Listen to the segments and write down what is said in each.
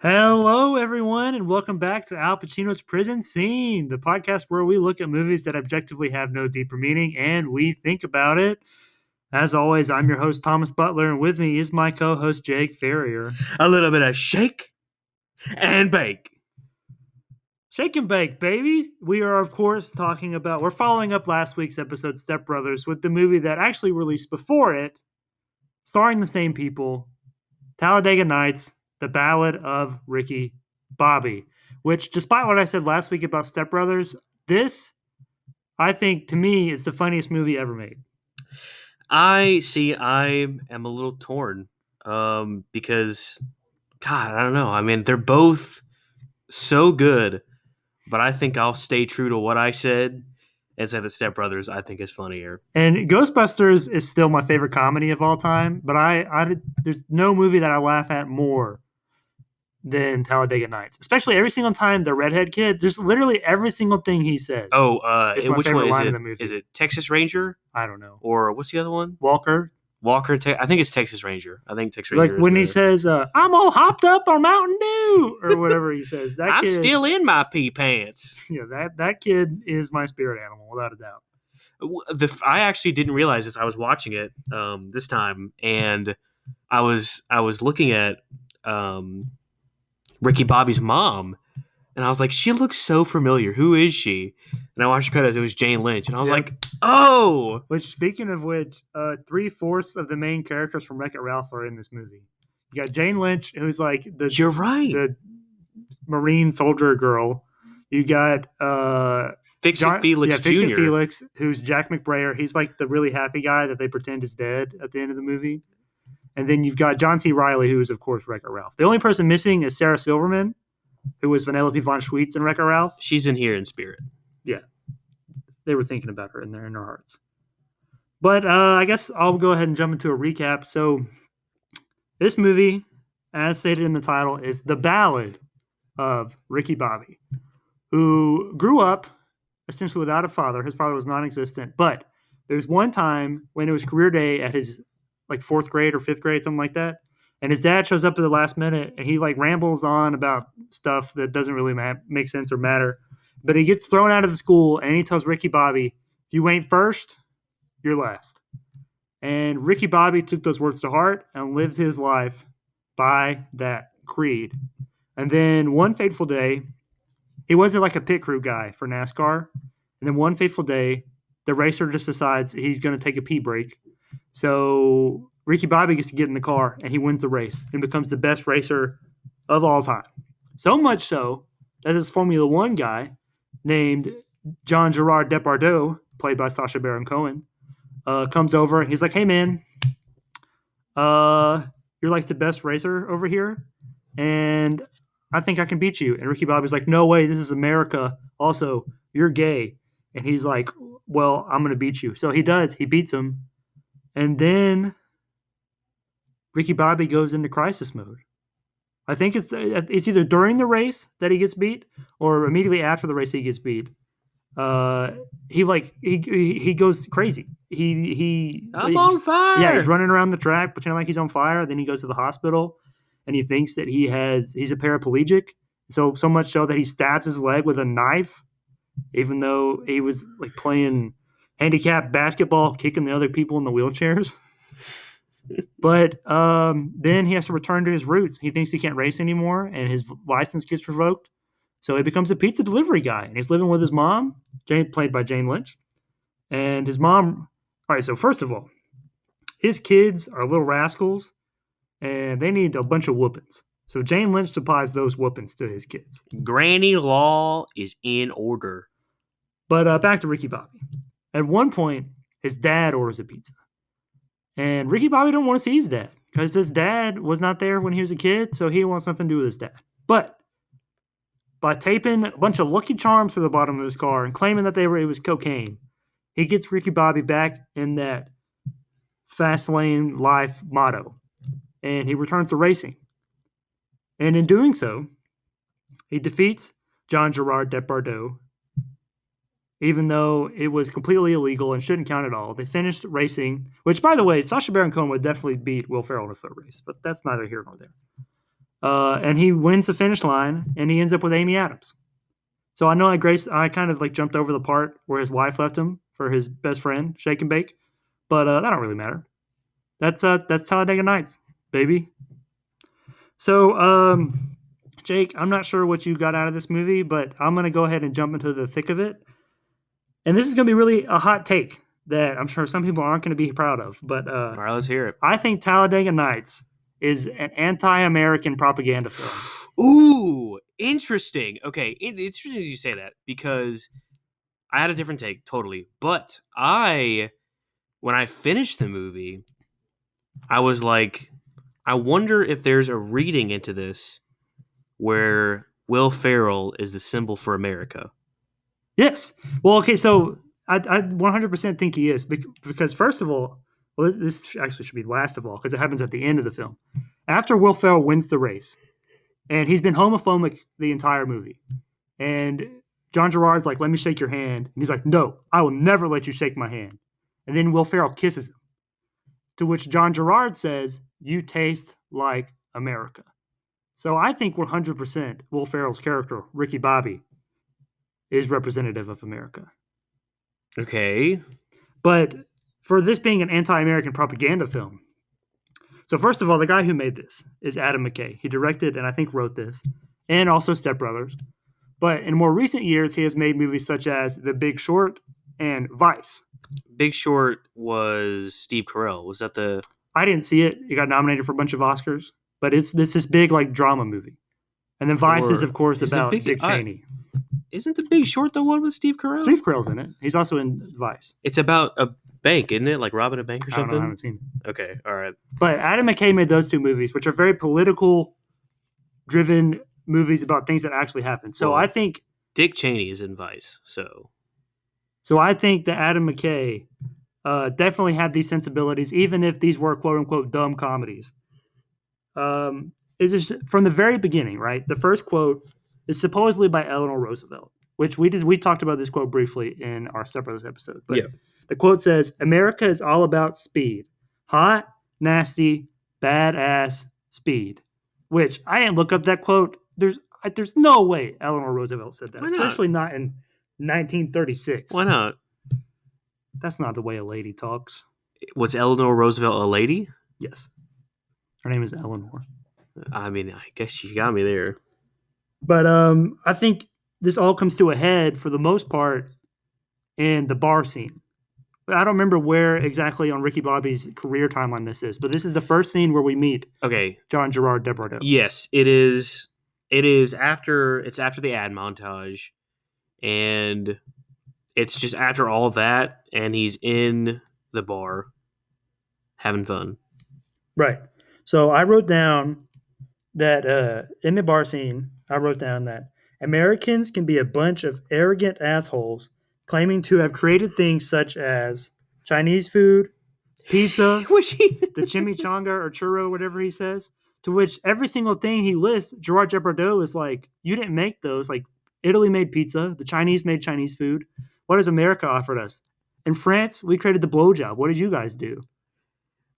Hello, everyone, and welcome back to Al Pacino's Prison Scene, the podcast where we look at movies that objectively have no deeper meaning and we think about it. As always, I'm your host, Thomas Butler, and with me is my co host, Jake Ferrier. A little bit of shake and bake. Shake and bake, baby. We are, of course, we're following up last week's episode, Step Brothers, with the movie that actually released before it, starring the same people, Talladega Nights, The Ballad of Ricky Bobby, which, despite what I said last week about Step Brothers, this, I think, to me, is the funniest movie ever made. I am a little torn because, God, I don't know. I mean, they're both so good, but I think I'll stay true to what I said and say that Step Brothers I think is funnier. And Ghostbusters is still my favorite comedy of all time, but there's no movie that I laugh at more than Talladega Nights, especially every single time the redhead kid. There's literally every single thing he says. Which one is it? Is it Texas Ranger? I don't know. Or what's the other one? Walker. I think it's Texas Ranger. I think Texas Ranger. Like when he says, "I'm all hopped up on Mountain Dew," or whatever he says. I'm still in my pee pants. Yeah, that kid is my spirit animal, without a doubt. I actually didn't realize this. I was watching it this time, and I was looking at Ricky Bobby's mom, and I was like, she looks so familiar. Who is she? And I watched the credits. It was Jane Lynch, and I was like, oh. Which, speaking of which, 3/4 of the main characters from Wreck-It Ralph are in this movie. You got Jane Lynch, who's like you're right, the Marine soldier girl. You got Fix-It Felix Jr. Fix-It Felix, who's Jack McBrayer. He's like the really happy guy that they pretend is dead at the end of the movie. And then you've got John C. Reilly, who is, of course, Wreck-It Ralph. The only person missing is Sarah Silverman, who was Vanellope von Schweetz in Wreck-It Ralph. She's in here in spirit. Yeah. They were thinking about her in their hearts. But I guess I'll go ahead and jump into a recap. So this movie, as stated in the title, is The Ballad of Ricky Bobby, who grew up essentially without a father. His father was non-existent. But there's one time when it was career day at his like 4th grade or 5th grade, something like that. And his dad shows up at the last minute, and he like rambles on about stuff that doesn't really make sense or matter. But he gets thrown out of the school, and he tells Ricky Bobby, if you ain't first, you're last. And Ricky Bobby took those words to heart and lived his life by that creed. And then one fateful day, he wasn't like a pit crew guy for NASCAR. And then one fateful day, the racer just decides he's going to take a pee break. So Ricky Bobby gets to get in the car, and he wins the race and becomes the best racer of all time. So much so that this Formula One guy named John Gerard Depardieu, played by Sacha Baron Cohen, comes over, and he's like, hey, man, you're like the best racer over here, and I think I can beat you. And Ricky Bobby's like, no way, this is America. Also, you're gay. And he's like, well, I'm going to beat you. So he does. He beats him. And then Ricky Bobby goes into crisis mode. I think it's either during the race that he gets beat or immediately after the race he gets beat. He goes crazy. I'm on fire. Yeah, he's running around the track pretending like he's on fire. Then he goes to the hospital and he thinks that he's a paraplegic. So much so that he stabs his leg with a knife, even though he was like playing handicap basketball, kicking the other people in the wheelchairs. But then he has to return to his roots. He thinks he can't race anymore, and his license gets revoked. So he becomes a pizza delivery guy, and he's living with his mom, played by Jane Lynch. And his mom... All right, so first of all, his kids are little rascals, and they need a bunch of whoopings. So Jane Lynch supplies those whoopings to his kids. Granny Law is in order. But back to Ricky Bobby. At one point, his dad orders a pizza. And Ricky Bobby don't want to see his dad because his dad was not there when he was a kid, so he wants nothing to do with his dad. But by taping a bunch of Lucky Charms to the bottom of his car and claiming that it was cocaine, he gets Ricky Bobby back in that fast lane life motto. And he returns to racing. And in doing so, he defeats John Gerard Depardieu, even though it was completely illegal and shouldn't count at all. They finished racing, which, by the way, Sacha Baron Cohen would definitely beat Will Ferrell in a foot race, but that's neither here nor there. And he wins the finish line, and he ends up with Amy Adams. So I know I kind of like jumped over the part where his wife left him for his best friend, Shake and Bake, but that don't really matter. That's Talladega Nights, baby. So, Jake, I'm not sure what you got out of this movie, but I'm gonna go ahead and jump into the thick of it. And this is gonna be really a hot take that I'm sure some people aren't gonna be proud of. But All right, let's hear it. I think Talladega Nights is an anti-American propaganda film. Ooh, interesting. Okay, it's interesting you say that because I had a different take totally. But when I finished the movie, I was like, I wonder if there's a reading into this where Will Ferrell is the symbol for America. Yes. Well, okay, so I 100% think he is because first of all, well, this actually should be last of all because it happens at the end of the film. After Will Ferrell wins the race, and he's been homophobic the entire movie, and John Gerard's like, "Let me shake your hand," and he's like, "No, I will never let you shake my hand." And then Will Ferrell kisses him, to which John Gerard says, "You taste like America." So I think 100% Will Ferrell's character, Ricky Bobby, is representative of America. Okay. But for this being an anti-American propaganda film, so first of all, the guy who made this is Adam McKay. He directed and I think wrote this, and also Step Brothers. But in more recent years, he has made movies such as The Big Short and Vice. Big Short was Steve Carell. Was that the? I didn't see it. It got nominated for a bunch of Oscars, but it's this big like drama movie. And then Vice is of course about Dick Cheney. Isn't The Big Short the one with Steve Carell? Steve Carell's in it. He's also in Vice. It's about a bank, isn't it? Like robbing a bank or something? I haven't seen it. Okay, all right. But Adam McKay made those two movies, which are very political driven movies about things that actually happen. So I think Dick Cheney is in Vice, so I think that Adam McKay definitely had these sensibilities, even if these were quote unquote dumb comedies. Is just from the very beginning, right? The first quote is supposedly by Eleanor Roosevelt, which we talked about this quote briefly in our Step Brothers episode. But the quote says, "America is all about speed, hot, nasty, badass speed." Which I didn't look up that quote. There's no way Eleanor Roosevelt said that, especially not in 1936. Why not? That's not the way a lady talks. Was Eleanor Roosevelt a lady? Yes. Her name is Eleanor. I mean, I guess you got me there. But I think this all comes to a head for the most part in the bar scene. I don't remember where exactly on Ricky Bobby's career timeline this is, but this is the first scene where we meet John Gerard Depardieu. Yes, it is. It is after the ad montage, and it's just after all that, and he's in the bar having fun. Right. So I wrote down that in the bar scene, I wrote down that Americans can be a bunch of arrogant assholes claiming to have created things such as Chinese food, pizza, the chimichanga or churro, whatever he says, to which every single thing he lists, Gerard Depardieu is like, you didn't make those. Like, Italy made pizza. The Chinese made Chinese food. What has America offered us? In France, we created the blowjob. What did you guys do?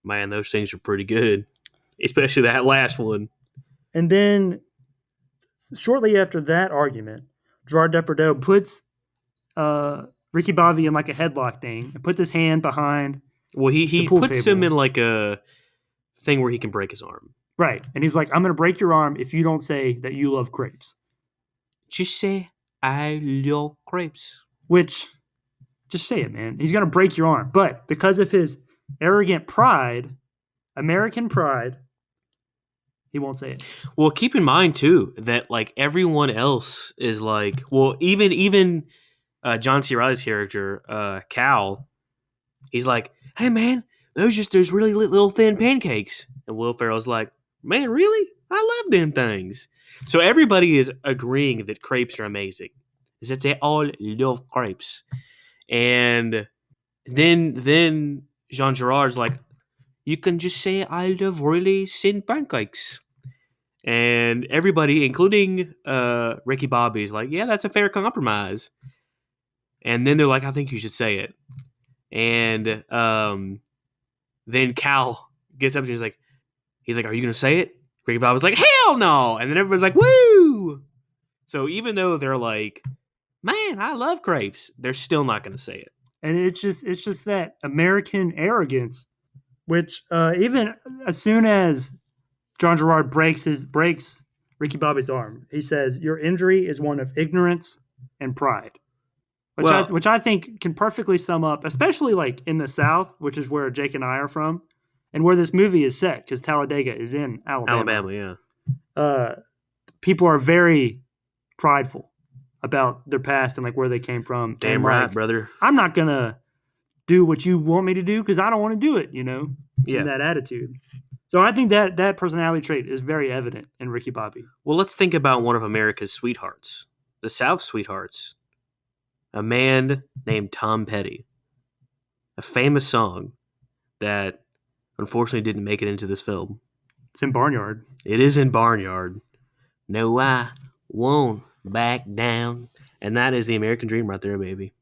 Man, those things are pretty good, especially that last one. And then shortly after that argument, Gerard Depardieu puts Ricky Bobby in like a headlock thing and puts his hand behind. Well, he puts him in like a thing where he can break his arm. Right. And he's like, I'm going to break your arm if you don't say that you love crepes. Just say, I love crepes. Which, just say it, man. He's going to break your arm. But because of his arrogant pride, American pride, he won't say it. Well, keep in mind, too, that like everyone else is like, well, even John C. Reilly's character, Cal, he's like, hey, man, those really little thin pancakes. And Will Ferrell's like, man, really? I love them things. So everybody is agreeing that crepes are amazing. Is that they all love crepes. And then Jean Girard's like, you can just say I love really thin pancakes. And everybody, including Ricky Bobby, is like, yeah, that's a fair compromise. And then they're like, I think you should say it. And then Cal gets up and he's like, are you going to say it? Ricky Bobby's like, hell no! And then everybody's like, woo! So even though they're like, man, I love crepes, they're still not going to say it. And it's just that American arrogance, which even as soon as John Gerard breaks Ricky Bobby's arm, he says, "Your injury is one of ignorance and pride," which I think can perfectly sum up, especially like in the South, which is where Jake and I are from, and where this movie is set, because Talladega is in Alabama. Yeah. People are very prideful about their past and like where they came from. Damn and, right, like, brother. I'm not gonna do what you want me to do because I don't want to do it. Yeah. In that attitude. So I think that personality trait is very evident in Ricky Bobby. Well, let's think about one of America's sweethearts, the South sweethearts, a man named Tom Petty, a famous song that unfortunately didn't make it into this film. It's in Barnyard. It is in Barnyard. No, I won't back down. And that is the American dream right there, baby.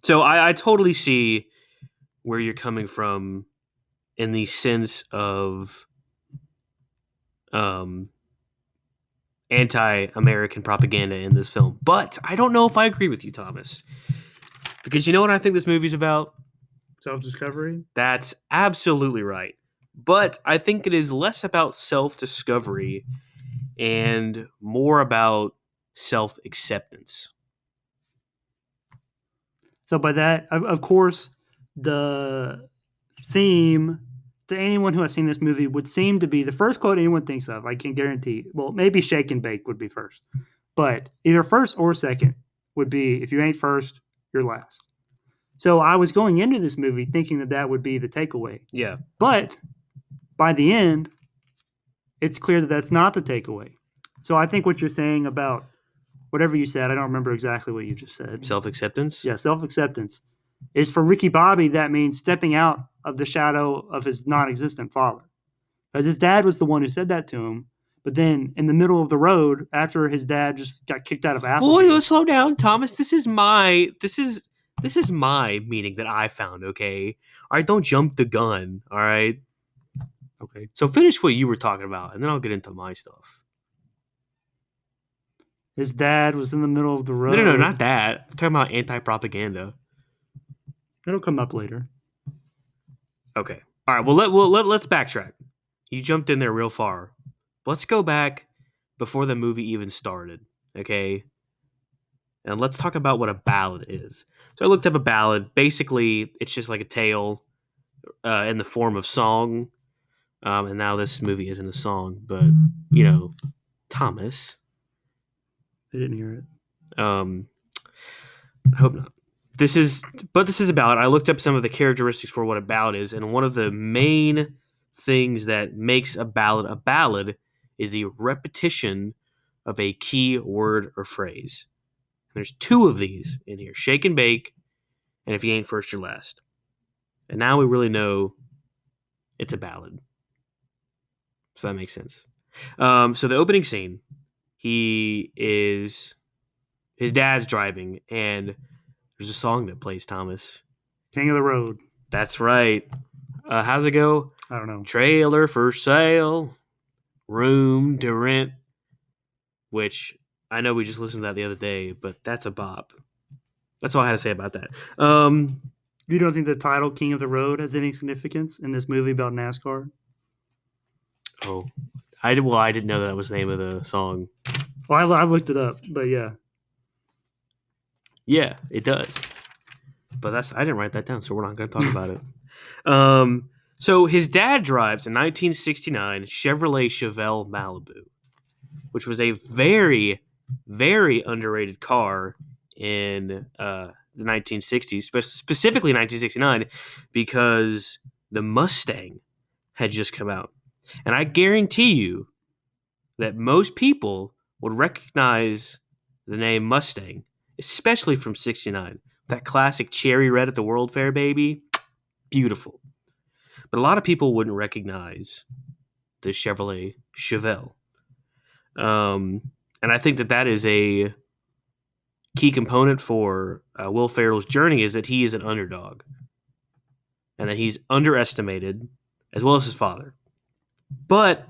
So I totally see where you're coming from in the sense of anti-American propaganda in this film. But I don't know if I agree with you, Thomas. Because you know what I think this movie's about? Self-discovery? That's absolutely right. But I think it is less about self-discovery and more about self-acceptance. So by that, of course, the theme to anyone who has seen this movie would seem to be the first quote anyone thinks of. I can guarantee. Well, maybe shake and bake would be first. But either first or second would be, if you ain't first, you're last. So I was going into this movie thinking that would be the takeaway. Yeah. But by the end, it's clear that that's not the takeaway. So I think what you're saying about whatever you said, I don't remember exactly what you just said. Self-acceptance? Yeah, self-acceptance. Is for Ricky Bobby, that means stepping out of the shadow of his non-existent father. Because his dad was the one who said that to him. But then in the middle of the road, after his dad just got kicked out of Applebee. Well, slow down, Thomas. This is my meaning that I found, okay? All right, don't jump the gun, all right? Okay. So finish what you were talking about, and then I'll get into my stuff. His dad was in the middle of the road. No, not that. I'm talking about anti-propaganda. It'll come up later. Okay. All right, let's backtrack. You jumped in there real far. Let's go back before the movie even started, okay? And let's talk about what a ballad is. So I looked up a ballad. Basically, it's just like a tale in the form of song. And now this movie isn't a song, but, Thomas. I didn't hear it. I hope not. This is a ballad. I looked up some of the characteristics for what a ballad is, and one of the main things that makes a ballad is the repetition of a key word or phrase. There's two of these in here: shake and bake, and if you ain't first, you're last. And now we really know it's a ballad. So that makes sense. So the opening scene, his dad's driving, and there's a song that plays, Thomas. King of the Road. That's right. How's it go? I don't know. Trailer for sale, room to rent, which I know we just listened to that the other day, but that's a bop. That's all I had to say about that. You don't think the title King of the Road has any significance in this movie about NASCAR? Oh, I didn't know that was the name of the song. Well, I looked it up, but yeah. Yeah, it does. But I didn't write that down, so we're not going to talk about it. So his dad drives a 1969 Chevrolet Chevelle Malibu, which was a very, very underrated car in the 1960s, specifically 1969, because the Mustang had just come out. And I guarantee you that most people would recognize the name Mustang, especially from 69. That classic cherry red at the World Fair, baby. Beautiful. But a lot of people wouldn't recognize the Chevrolet Chevelle. And I think that is a key component for Will Ferrell's journey, is that he is an underdog. And that he's underestimated, as well as his father. But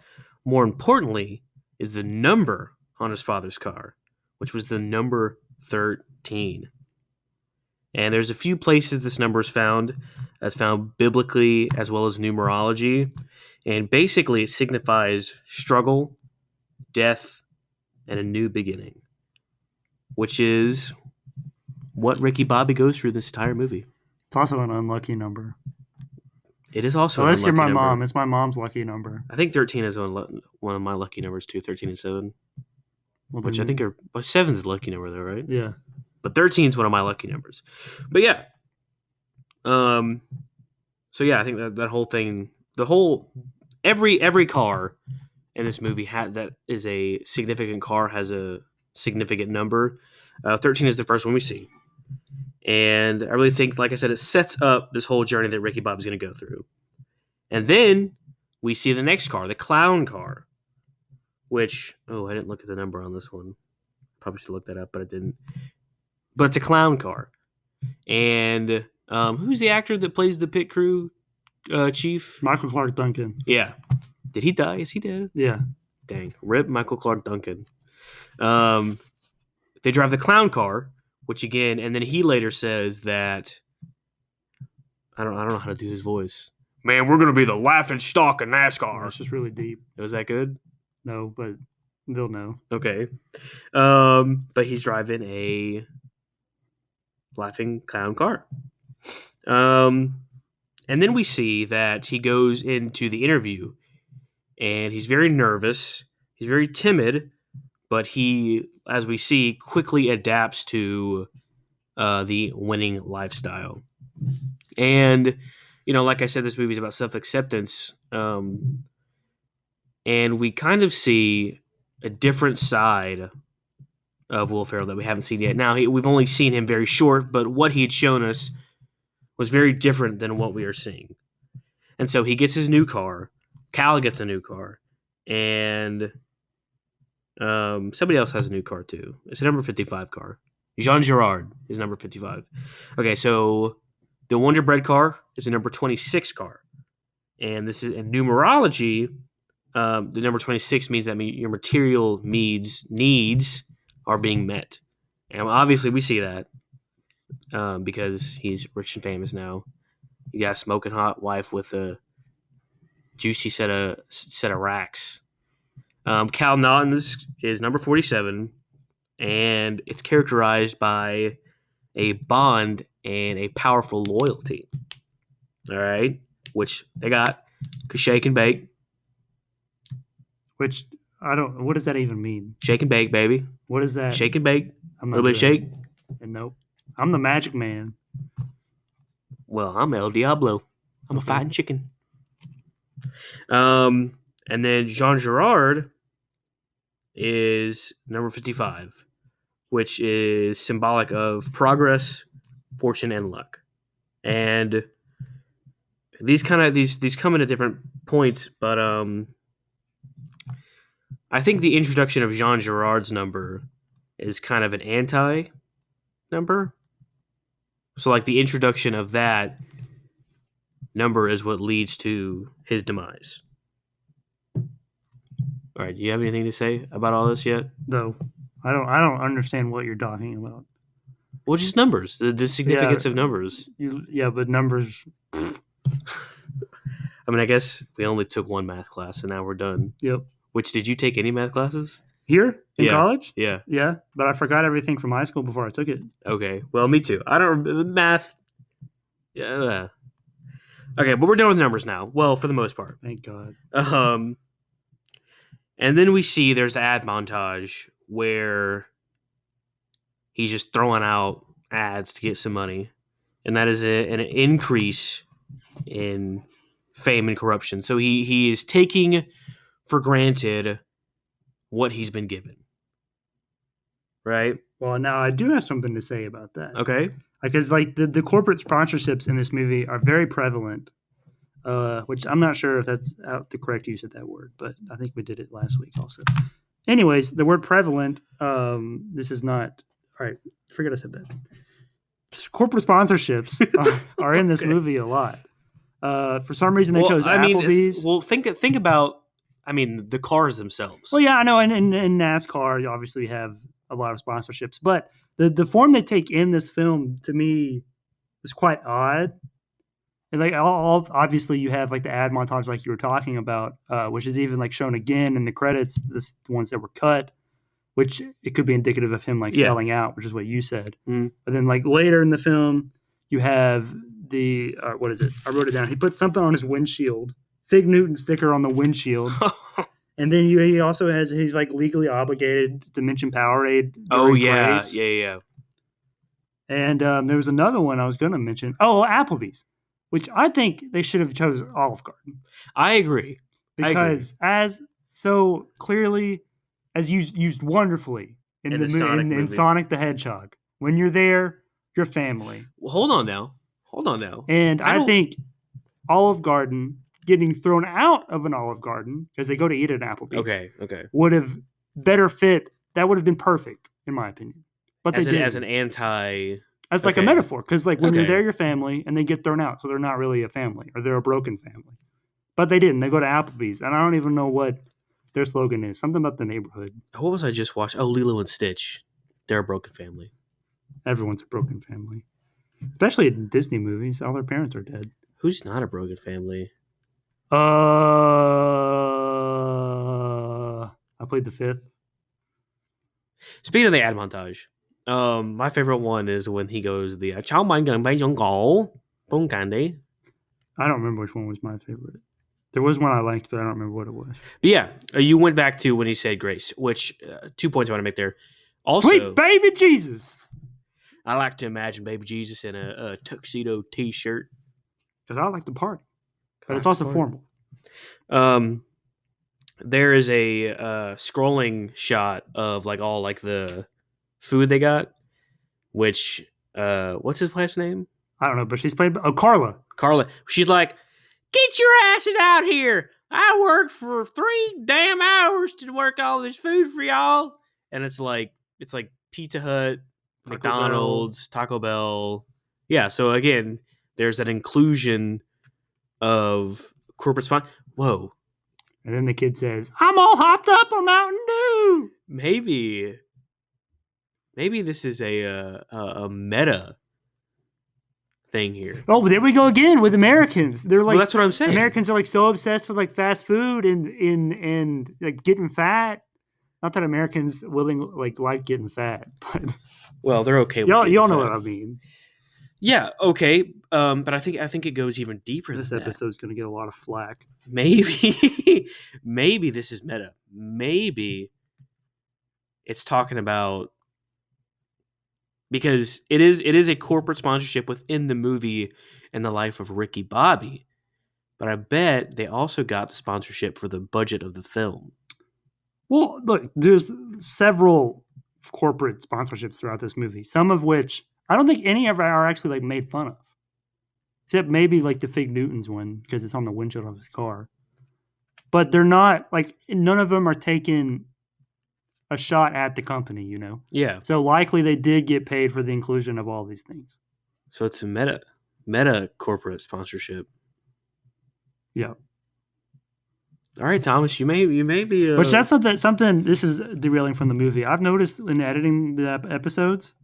more importantly, is the number on his father's car, which was the number 13. And there's a few places this number is found. It's found biblically as well as numerology. And basically, it signifies struggle, death, and a new beginning, which is what Ricky Bobby goes through this entire movie. It's also an unlucky number. It is also Unless you're my number. mom. It's my mom's lucky number. I think 13 is one of my lucky numbers too, 13 and 7. Well, Which I think are... Well, 7's a lucky number though, right? Yeah. But 13 is one of my lucky numbers. But yeah. So yeah, I think that whole thing... Every car in this movie that is a significant car has a significant number. 13 is the first one we see. And I really think, like I said, it sets up this whole journey that Ricky Bob's going to go through. And then we see the next car, the clown car, which, I didn't look at the number on this one. Probably should look that up, but I didn't. But it's a clown car. And who's the actor that plays the pit crew chief? Michael Clark Duncan. Yeah. Did he die? Is he dead? Yeah. Dang. Rip Michael Clark Duncan. They drive the clown car, which again, and then he later says that I don't know how to do his voice. Man, we're gonna be the laughing stock of NASCAR. It's just really deep. Was that good? No, but they'll know. Okay. But he's driving a laughing clown car. And then we see that he goes into the interview and he's very nervous. He's very timid, but he, as we see, quickly adapts to the winning lifestyle. And, like I said, this movie is about self-acceptance. And we kind of see a different side of Will Ferrell that we haven't seen yet. Now, we've only seen him very short, but what he had shown us was very different than what we are seeing. And so he gets his new car. Cal gets a new car. And somebody else has a new car too. It's a number 55 car. Jean Girard is number 55. Okay, so the Wonder Bread car is a number 26 car. And this is in numerology. The number 26 means that your material needs are being met. And obviously we see that because he's rich and famous now. You got a smoking hot wife with a juicy set of racks. Cal Naughton's is number 47, and it's characterized by a bond and a powerful loyalty. All right, which they got shake and bake. Which I don't. What does that even mean? Shake and bake, baby. What is that? Shake and bake. A I'm little bit of shake. And nope. I'm the magic man. Well, I'm El Diablo. I'm a fighting chicken. And then Jean Girard is number 55, which is symbolic of progress, fortune, and luck. And these come at different points, but I think the introduction of Jean Girard's number is kind of an anti-number. So, like, the introduction of that number is what leads to his demise. All right, do you have anything to say about all this yet? No, I don't understand what you're talking about. Well, just numbers, the significance of numbers. But numbers. I mean, I guess we only took one math class, and now we're done. Yep. Which, did you take any math classes? Here? In college? Yeah. Yeah, but I forgot everything from high school before I took it. Okay, well, me too. I don't... Math... Yeah. Okay, but we're done with numbers now. Well, for the most part. Thank God. And then we see there's the ad montage where he's just throwing out ads to get some money. And that is an increase in fame and corruption. So he is taking for granted what he's been given. Right? Well, now I do have something to say about that. Okay. Because like the corporate sponsorships in this movie are very prevalent. Which I'm not sure if that's the correct use of that word, but I think we did it last week also. Anyways, the word prevalent, this is not... All right, forget I said that. Corporate sponsorships are in this movie a lot. For some reason, they chose Applebee's. Well, think about I mean, the cars themselves. Well, yeah, I know. And in NASCAR, you obviously have a lot of sponsorships, but the form they take in this film to me is quite odd. And like all obviously you have like the ad montage like you were talking about, which is even like shown again in the credits. The ones that were cut, which it could be indicative of him like Yeah. selling out, which is what you said. Mm. But then like later in the film, you have the what is it? I wrote it down. He put something on his windshield, Fig Newton sticker on the windshield. And then he also has he's like legally obligated to mention Powerade. Oh yeah, Grace. yeah. And there was another one I was going to mention. Oh, Applebee's, which I think they should have chose Olive Garden. I agree because as so clearly as used wonderfully in in Sonic the Hedgehog. When you're there, you're family. Well, hold on now. And I think Olive Garden getting thrown out of an Olive Garden because they go to eat at Applebee's. Okay. Would have better fit. That would have been perfect in my opinion. But they did as an anti. As like a metaphor, because like when you're there, you're family, and they get thrown out, so they're not really a family, or they're a broken family. But they didn't. They go to Applebee's, and I don't even know what their slogan is. Something about the neighborhood. What was I just watching? Oh, Lilo and Stitch. They're a broken family. Everyone's a broken family, especially in Disney movies. All their parents are dead. Who's not a broken family? I played the fifth. Speaking of the ad montage. My favorite one is when he goes the "Chào mừng gần bên trong cổ bông candy." I don't remember which one was my favorite. There was one I liked, but I don't remember what it was. But yeah, you went back to when he said grace, which 2 points I want to make there. Also, sweet baby Jesus. I like to imagine baby Jesus in a tuxedo T-shirt because I like to party, but it's also formal. There is a scrolling shot of like all like the food they got, which what's his wife's name? I don't know, but she's played Carla. She's like, get your asses out here. I worked for 3 damn hours to work all this food for y'all. And it's like Pizza Hut, McDonald's, Taco Bell. Yeah, so again, there's that inclusion of corporate sponsor. Whoa. And then the kid says, I'm all hopped up on Mountain Dew. Maybe this is a meta thing here. Oh, there we go again with Americans. They're like, well, that's what I'm saying. Americans are like so obsessed with like fast food and like getting fat. Not that Americans like getting fat, but well, they're okay with y'all know what I mean. Yeah, okay. But I think it goes even deeper than that. This episode's gonna get a lot of flack. Maybe this is meta. Maybe it's talking about because it is a corporate sponsorship within the movie and the life of Ricky Bobby. But I bet they also got the sponsorship for the budget of the film. Well, look, there's several corporate sponsorships throughout this movie, some of which I don't think any of are actually like made fun of. Except maybe like the Fig Newtons one because it's on the windshield of his car. But they're not like none of them are taking a shot at the company, you know? Yeah. So likely they did get paid for the inclusion of all these things. So it's a meta corporate sponsorship. Yeah. All right, Thomas, you may be. Which that's something. This is derailing from the movie. I've noticed in editing the episodes,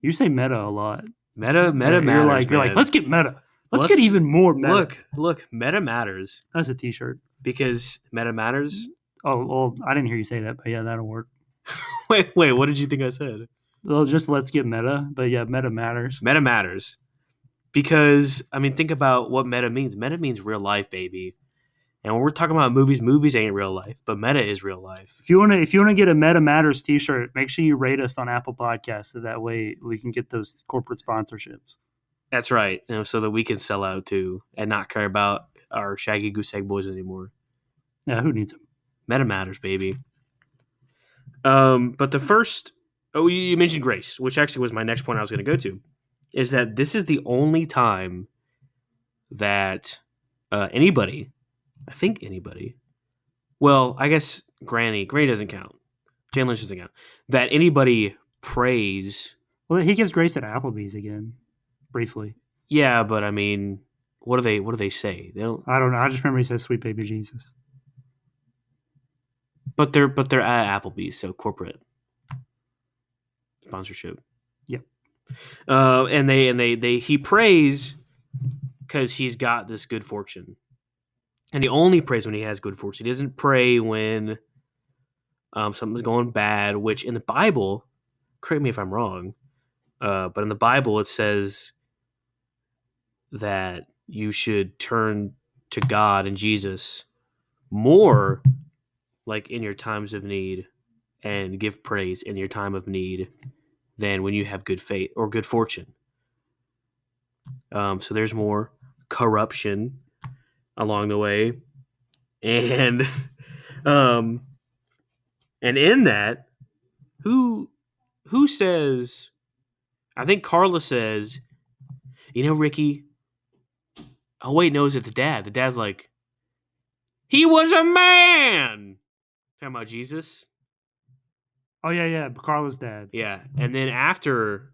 you say meta a lot. Meta matters. You're like, let's get meta. Let's get even more meta. Look, meta matters. That's a T-shirt. Because meta matters. Oh well, I didn't hear you say that, but yeah, that'll work. Wait, what did you think I said? Well, just let's get meta, but yeah, meta matters. Meta matters. Because I mean, think about what meta means. Meta means real life, baby. And when we're talking about movies ain't real life, but meta is real life. If you wanna get a Meta Matters T-shirt, make sure you rate us on Apple Podcasts, so that way we can get those corporate sponsorships. That's right, so that we can sell out too and not care about our Shaggy Goose Egg Bois anymore. Yeah, who needs them? Meta matters, baby. But the first, you mentioned grace, which actually was my next point I was going to go to, is that this is the only time that anybody. Well, I guess Granny doesn't count. Jane Lynch doesn't count. That anybody prays. Well, he gives grace at Applebee's again, briefly. Yeah, but I mean, what do they say? They don't. I don't know. I just remember he says "Sweet baby Jesus." But they're at Applebee's, so corporate sponsorship. Yep. And he prays because he's got this good fortune, and he only prays when he has good fortune. He doesn't pray when something's going bad. Which in the Bible, correct me if I'm wrong, but in the Bible it says that you should turn to God and Jesus more, like in your times of need, and give praise in your time of need than when you have good fate or good fortune. So there's more corruption along the way, and and in that, who says? I think Carla says, Ricky. Oh wait, no, is it the dad? The dad's like, he was a man. Talking about Jesus. Oh yeah, Carla's dad. Yeah, and then after,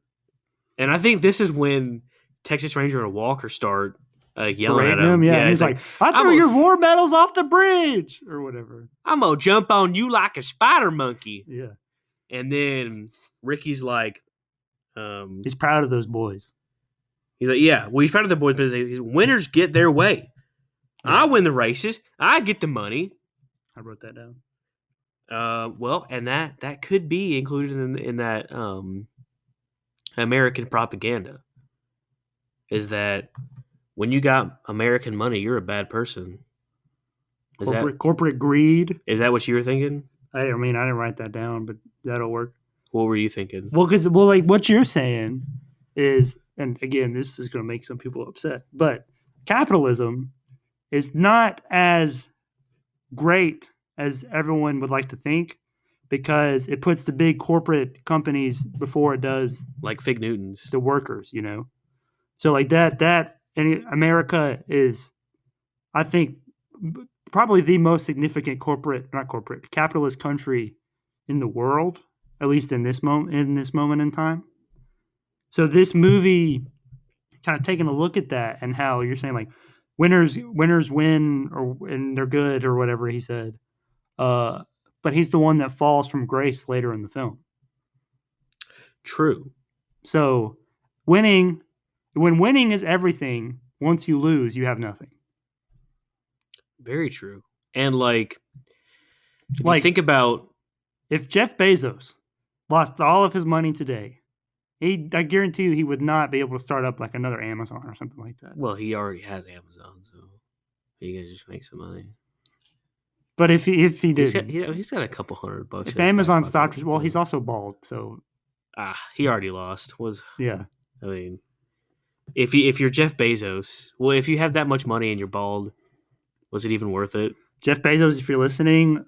and I think this is when Texas Ranger and Walker start yelling at him. Yeah, and he's like, I threw your war medals off the bridge or whatever. I'm gonna jump on you like a spider monkey. Yeah. And then Ricky's like, he's proud of those boys. He's like, yeah, well, he's proud of the boys, but winners get their way. Yeah. I win the races. I get the money. I wrote that down. Well, and that could be included in that American propaganda. Is that when you got American money, you're a bad person? Corporate greed. Is that what you were thinking? I mean, I didn't write that down, but that'll work. What were you thinking? Well, like what you're saying is, and again, this is going to make some people upset, but capitalism is not as great as everyone would like to think, because it puts the big corporate companies before it does, like Fig Newtons, the workers. So like that, and America is, I think, probably the most significant capitalist country in the world, at least in this moment in time. So this movie kind of taking a look at that, and how you're saying like winners win, and they're good or whatever he said. But he's the one that falls from grace later in the film. True. So when winning is everything, once you lose, you have nothing. Very true. And like think about, if Jeff Bezos lost all of his money today, I guarantee you he would not be able to start up like another Amazon or something like that. Well, he already has Amazon, so he can just make some money. But if he did, he's got a couple $100. If Amazon stopped, well, he's also bald, so he already lost. Yeah. I mean, if you're Jeff Bezos, well, if you have that much money and you're bald, was it even worth it? Jeff Bezos, if you're listening,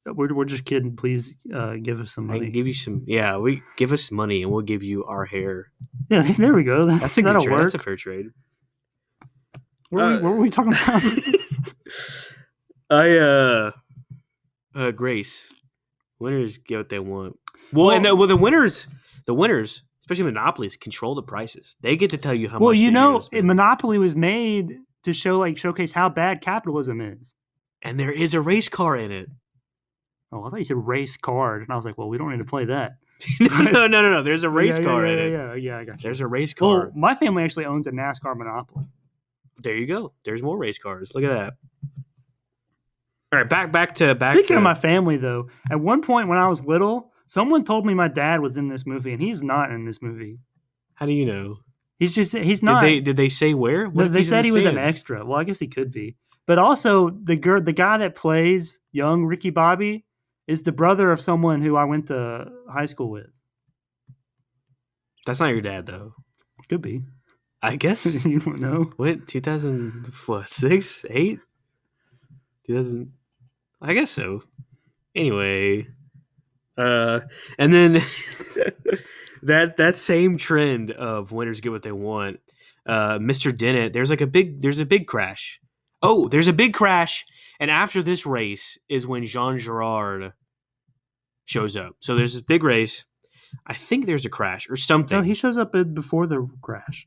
we're just kidding. Please give us some money. I can give you some. Yeah, give us money and we'll give you our hair. Yeah, there we go. That's a good trade. That's a fair trade. What were we talking about? Grace. Winners get what they want. Well, the winners, especially monopolies, control the prices. They get to tell you how much. Well, Monopoly was made to showcase how bad capitalism is. And there is a race car in it. Oh, I thought you said race card, and I was like, well, we don't need to play that. No. There's a race car in it. Yeah, I got you. There's a race car. Well, my family actually owns a NASCAR Monopoly. There you go. There's more race cars. Look at that. All right, back to. Speaking of my family, though, at one point when I was little, someone told me my dad was in this movie, and he's not in this movie. How do you know? He's not. Did they say where? They said he was an extra. Well, I guess he could be. But also, the guy that plays young Ricky Bobby is the brother of someone who I went to high school with. That's not your dad, though. Could be. I guess. You don't know. What, 2006, 8? 2000. I guess so. Anyway, and then that same trend of winners get what they want. Mr. Dennett, there's a big crash. Oh, there's a big crash, and after this race is when Jean Girard shows up. So there's this big race. I think there's a crash or something. No, he shows up before the crash.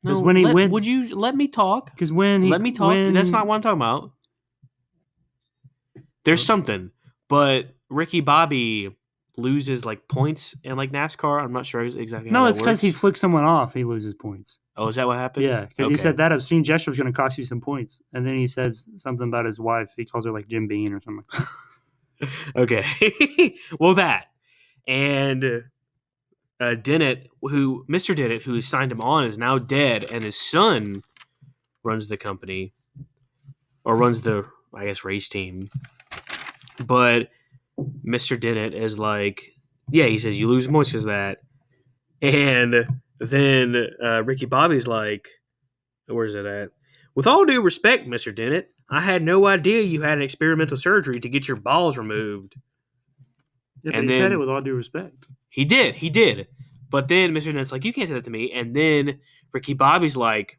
Because when he went, would you let me talk? Because let me talk. That's not what I'm talking about. There's something, but Ricky Bobby loses like points in like NASCAR. I'm not sure exactly how No, that it's because works. he flicks someone off. He loses points. Oh, is that what happened? Yeah, because he said that obscene gesture was going to cost you some points, and then he says something about his wife. He calls her like Jim Bean or something like that. Okay. Well, that and Mr. Dennett, who signed him on, is now dead, and his son runs the company or runs the, I guess, race team. But Mr. Dennett is like, yeah, he says you lose points because of that, and then Ricky Bobby's like, where's it at? With all due respect, Mr. Dennett, I had no idea you had an experimental surgery to get your balls removed. Yeah, but And he said it then with all due respect. he did. But then Mr. Dennett's like, you can't say that to me. And then Ricky Bobby's like,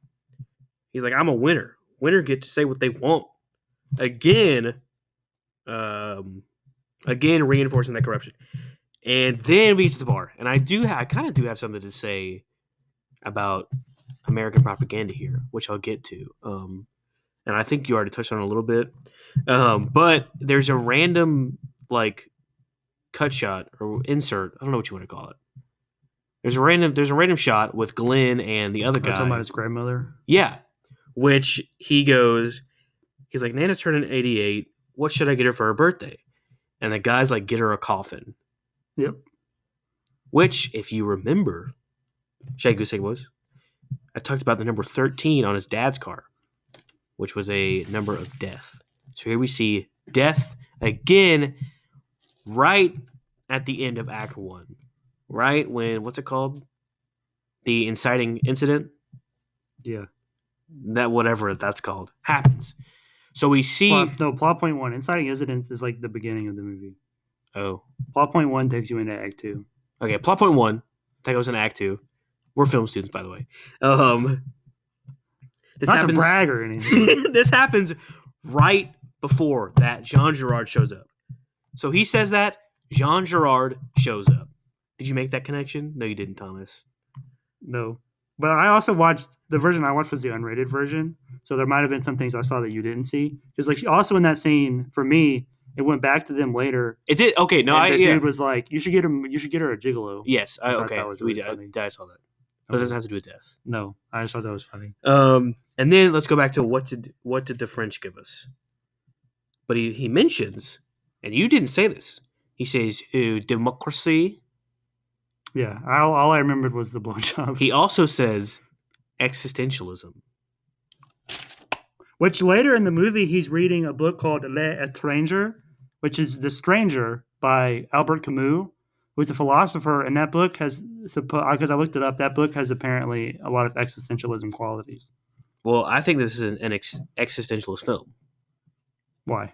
he's like, I'm a winner. Winner get to say what they want. Again reinforcing that corruption. And then we get to the bar. And I kind of do have something to say about American propaganda here, which I'll get to. And I think you already touched on it a little bit. But there's a random like cut shot or insert. I don't know what you want to call it. There's a random shot with Glenn and the other guy. Talking about his grandmother. Yeah, which he's like, Nana's turning 88. What should I get her for her birthday? And the guy's like, get her a coffin. Yep. Which, if you remember, Shaggy Goose Egg Bois, I talked about the number 13 on his dad's car, which was a number of death. So here we see death again, right at the end of Act 1. Right when, what's it called? The inciting incident? Yeah. That whatever that's called happens. So we see plot point 1. Inciting incident is like the beginning of the movie. Oh. Plot point 1 takes you into Act 2. Okay, plot point 1 that goes into Act 2. We're film students, by the way. This Not happens, to brag or anything. This happens right before that Jean Girard shows up. So he says that Jean Girard shows up. Did you make that connection? No, you didn't, Thomas. No. But I also watched, the version I watched was the unrated version. So there might have been some things I saw that you didn't see. Because like also in that scene, for me, it went back to them later. It did. Okay, no, and dude was like, you should get her a gigolo. Yes, okay. Really I saw that. But it doesn't have to do with death. No, I just thought that was funny. And then let's go back to what did the French give us? But he mentions, and you didn't say this. He says, democracy. Yeah, all I remembered was the blowjob. He also says existentialism. Which later in the movie, he's reading a book called L'Étranger, which is The Stranger by Albert Camus, who's a philosopher. And that book has, because I looked it up, that book has apparently a lot of existentialism qualities. Well, I think this is an existentialist film. Why?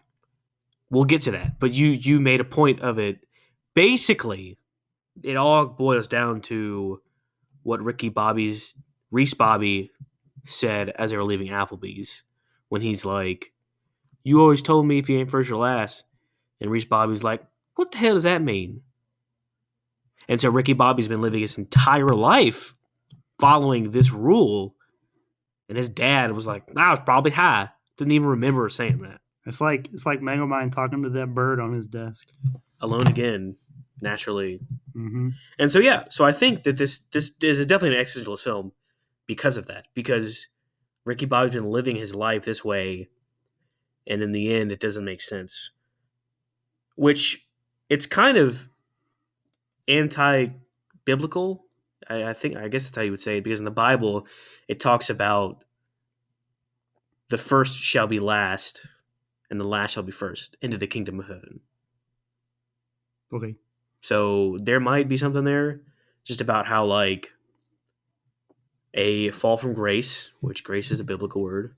We'll get to that. But you made a point of it. Basically, it all boils down to what Reese Bobby said as they were leaving Applebee's, when he's like, you always told me if you ain't first, you're last. And Reese Bobby's like, what the hell does that mean? And so Ricky Bobby's been living his entire life following this rule. And his dad was like, I was probably high. Didn't even remember saying that. It's like Megamind talking to that bird on his desk. Alone again, naturally. Mm-hmm. And so, yeah. So I think that this is definitely an existentialist film because of that. Because Ricky Bobby's been living his life this way. And in the end, it doesn't make sense. Which, it's kind of anti-biblical. I guess that's how you would say it. Because in the Bible, it talks about the first shall be last and the last shall be first into the kingdom of heaven. Okay. So there might be something there just about how like a fall from grace, which grace is a biblical word.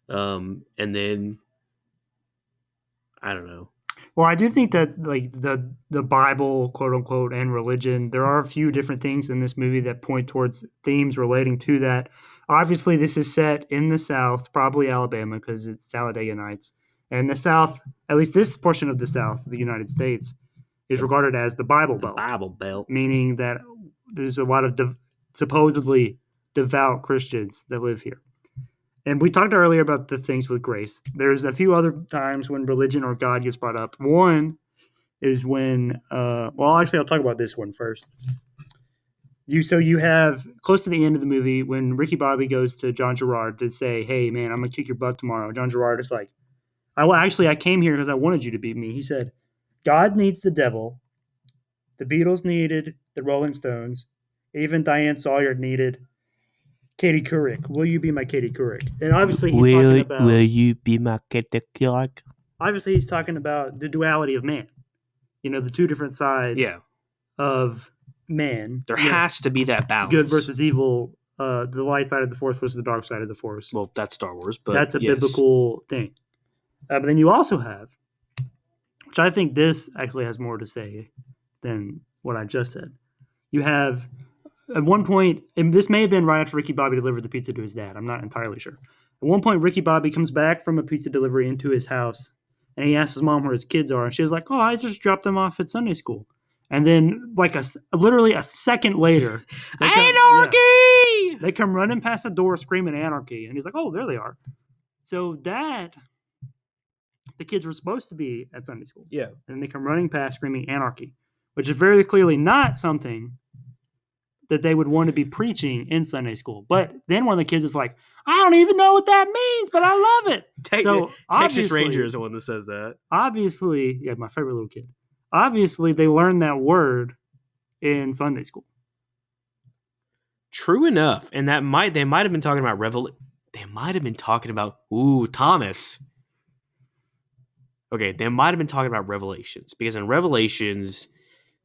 And then I don't know. Well, I do think that like the Bible, quote unquote, and religion, there are a few different things in this movie that point towards themes relating to that. Obviously, this is set in the South, probably Alabama, because it's Talladega Nights. And the South, at least this portion of the South, the United States, is regarded as the Bible Belt. Bible Belt. Meaning that there's a lot of supposedly devout Christians that live here. And we talked earlier about the things with grace. There's a few other times when religion or God gets brought up. One is when well, actually I'll talk about this one first. You have close to the end of the movie when Ricky Bobby goes to John Gerard to say, "Hey man, I'm gonna kick your butt tomorrow." John Gerard is like, I came here because I wanted you to beat me." He said, "God needs the devil. The Beatles needed the Rolling Stones. Even Diane Sawyer needed Katie Couric. Will you be my Katie Couric?" And obviously he's talking about you be my Katie? obviously he's talking about the duality of man. The two different sides Yeah. of man. There has to be that balance. Good versus evil, the light side of the force versus the dark side of the force. Well, that's Star Wars, but that's a biblical thing. But then you also have, which I think this actually has more to say than what I just said. You have, at one point, and this may have been right after Ricky Bobby delivered the pizza to his dad. I'm not entirely sure. At one point, Ricky Bobby comes back from a pizza delivery into his house, and he asks his mom where his kids are, and she's like, "Oh, I just dropped them off at Sunday school." And then, like literally a second later, anarchy! They come running past the door screaming anarchy, and he's like, "Oh, there they are." So that the kids were supposed to be at Sunday school. Yeah. And they come running past screaming anarchy, which is very clearly not something that they would want to be preaching in Sunday school. But then one of the kids is like, "I don't even know what that means, but I love it." Texas Ranger is the one that says that. Obviously, yeah, my favorite little kid. Obviously, they learned that word in Sunday school. True enough. And they might have been talking about they might have been talking about Thomas. Okay, they might have been talking about Revelations, because in Revelations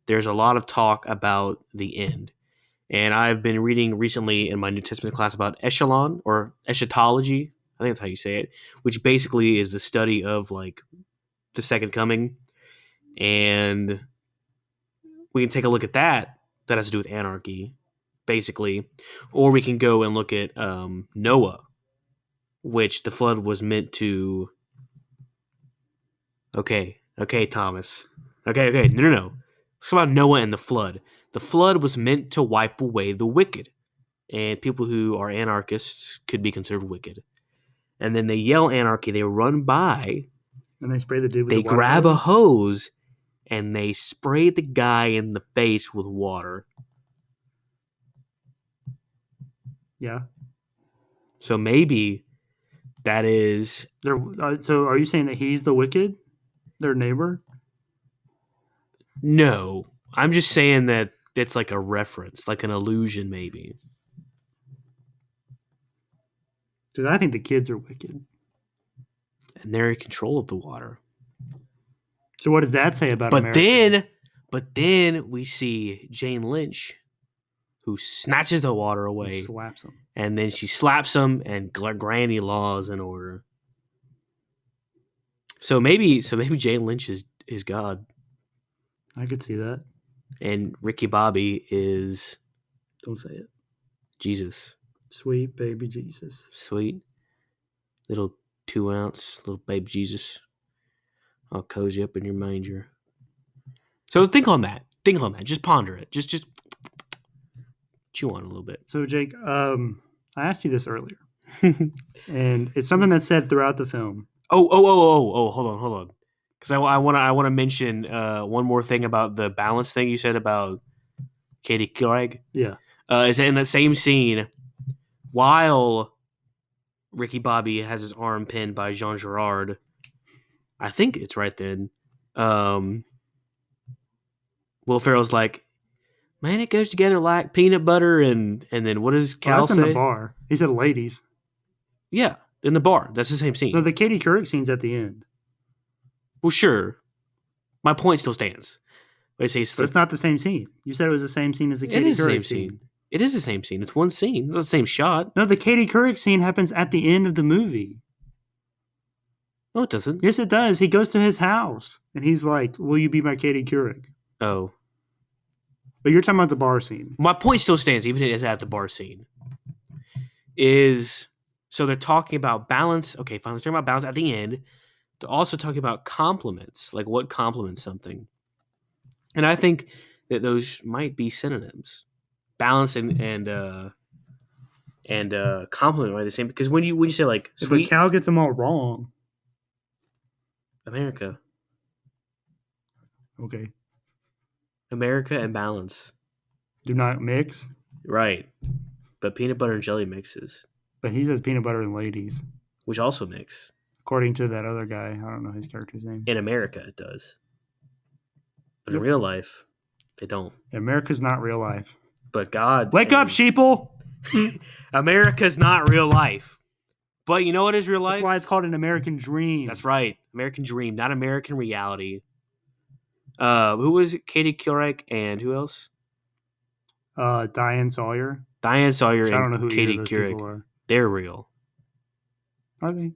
there's a lot of talk about the end. And I've been reading recently in my New Testament class about echelon or eschatology. I think that's how you say it, which basically is the study of like the second coming. And we can take a look at that. That has to do with anarchy, basically. Or we can go and look at Noah, which the flood was meant to... Okay, Thomas. Okay. No. Let's talk about Noah and the flood. The flood was meant to wipe away the wicked. And people who are anarchists could be considered wicked. And then they yell anarchy. They run by. And they spray the dude with the water. They grab a hose and they spray the guy in the face with water. Yeah. So maybe that is... So are you saying that he's the wicked? Their neighbor? No. I'm just saying that it's like a reference, like an allusion maybe. Because I think the kids are wicked. And they're in control of the water. So what does that say about America? But then we see Jane Lynch, who snatches the water away. And slaps him. And then she slaps him, and Granny Law is in order. So maybe Jane Lynch is God. I could see that. And Ricky Bobby is... Don't say it. Jesus. Sweet baby Jesus. Sweet. Little 2-ounce, little baby Jesus. I'll cozy up in your manger. So think on that. Just ponder it. Just chew on it a little bit. So Jake, I asked you this earlier. And it's something that's said throughout the film. Oh, hold on. Because I want to mention one more thing about the balance thing you said about Katie Couric. Yeah. Is that in that same scene, while Ricky Bobby has his arm pinned by Jean Girard, I think it's right then, Will Ferrell's like, "Man, it goes together like peanut butter," and then what does Cal say? In the bar. He said ladies. Yeah, in the bar. That's the same scene. No, the Katie Couric scene's at the end. Well, sure. My point still stands. But it's not the same scene. You said it was the same scene as the Katie Couric scene. It is the same scene. It's one scene. It's the same shot. No, the Katie Couric scene happens at the end of the movie. No, it doesn't. Yes, it does. He goes to his house, and he's like, "Will you be my Katie Couric?" Oh. But you're talking about the bar scene. My point still stands, even if it is at the bar scene. So they're talking about balance. Okay, fine. They're talking about balance at the end. They're also talking about compliments, like what complements something. And I think that those might be synonyms. Balance and compliment are the same, because when you say like sweet, but Cal gets them all wrong. America. Okay. America and balance. Do not mix. Right. But peanut butter and jelly mixes, But he says peanut butter and ladies. which also mix. According to that other guy. I don't know his character's name. In America, it does. But Yep. in real life, they don't. America's not real life. But God. Wake up, sheeple! America's not real life. But you know what is real life? That's why it's called an American dream. That's right. American dream, not American reality. Who was it? Katie Couric and who else? Diane Sawyer. Diane Sawyer I don't know and who Katie either of those people Couric. are. They're real. Are they?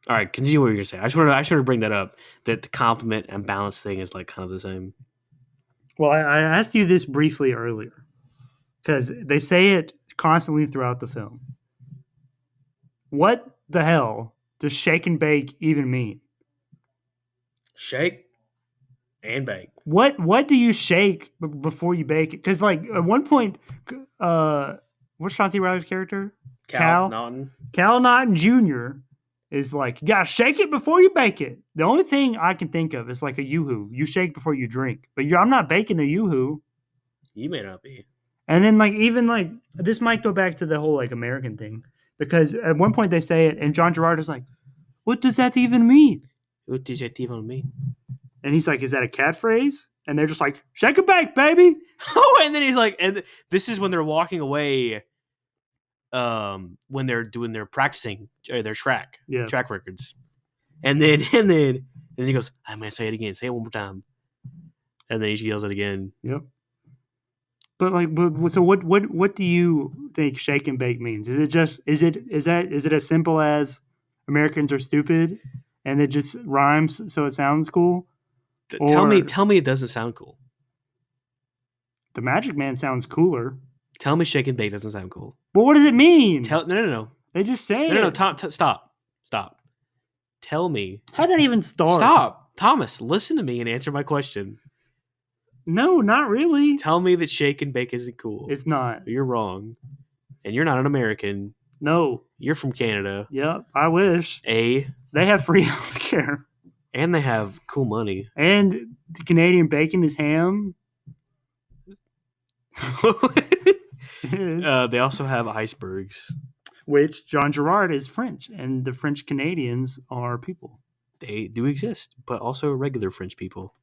All right, continue what you're gonna say. I just want to bring that up. That the compliment and balance thing is like kind of the same. Well, I asked you this briefly earlier because they say it constantly throughout the film. What the hell does shake and bake even mean? Shake and bake. What do you shake before you bake it? Because like at one point, what's Chauncey Riley's character? Cal Naughton. Cal Naughton Jr. is like, you gotta shake it before you bake it. The only thing I can think of is like a yoo-hoo. You shake before you drink. But I'm not baking a yoo-hoo. You may not be. And then like even like this might go back to the whole like American thing. Because at one point they say it and John Gerard is like, what does that even mean? What does that even mean? And he's like, is that a catchphrase? And they're just like, shake and bake, baby. Oh, and then he's like, and this is when they're walking away. When they're doing their practicing their track records, and then he goes, I'm gonna say it again. Say it one more time, and then he yells it again. Yep. But so what do you think shake and bake means? Is it as simple as Americans are stupid and it just rhymes so it sounds cool? Tell me it doesn't sound cool. The Magic Man sounds cooler. Tell me shake and bake doesn't sound cool. But what does it mean? No. They just say no. it. Stop. Tell me. How'd that even start? Stop. Thomas, listen to me and answer my question. No, not really. Tell me that shake and bake isn't cool. It's not. You're wrong. And you're not an American. No. You're from Canada. Yep, I wish. They have free healthcare. And they have cool money. And the Canadian bacon is ham. They also have icebergs. Which John Gerard is French, and the French Canadians are people. They do exist, but also regular French people.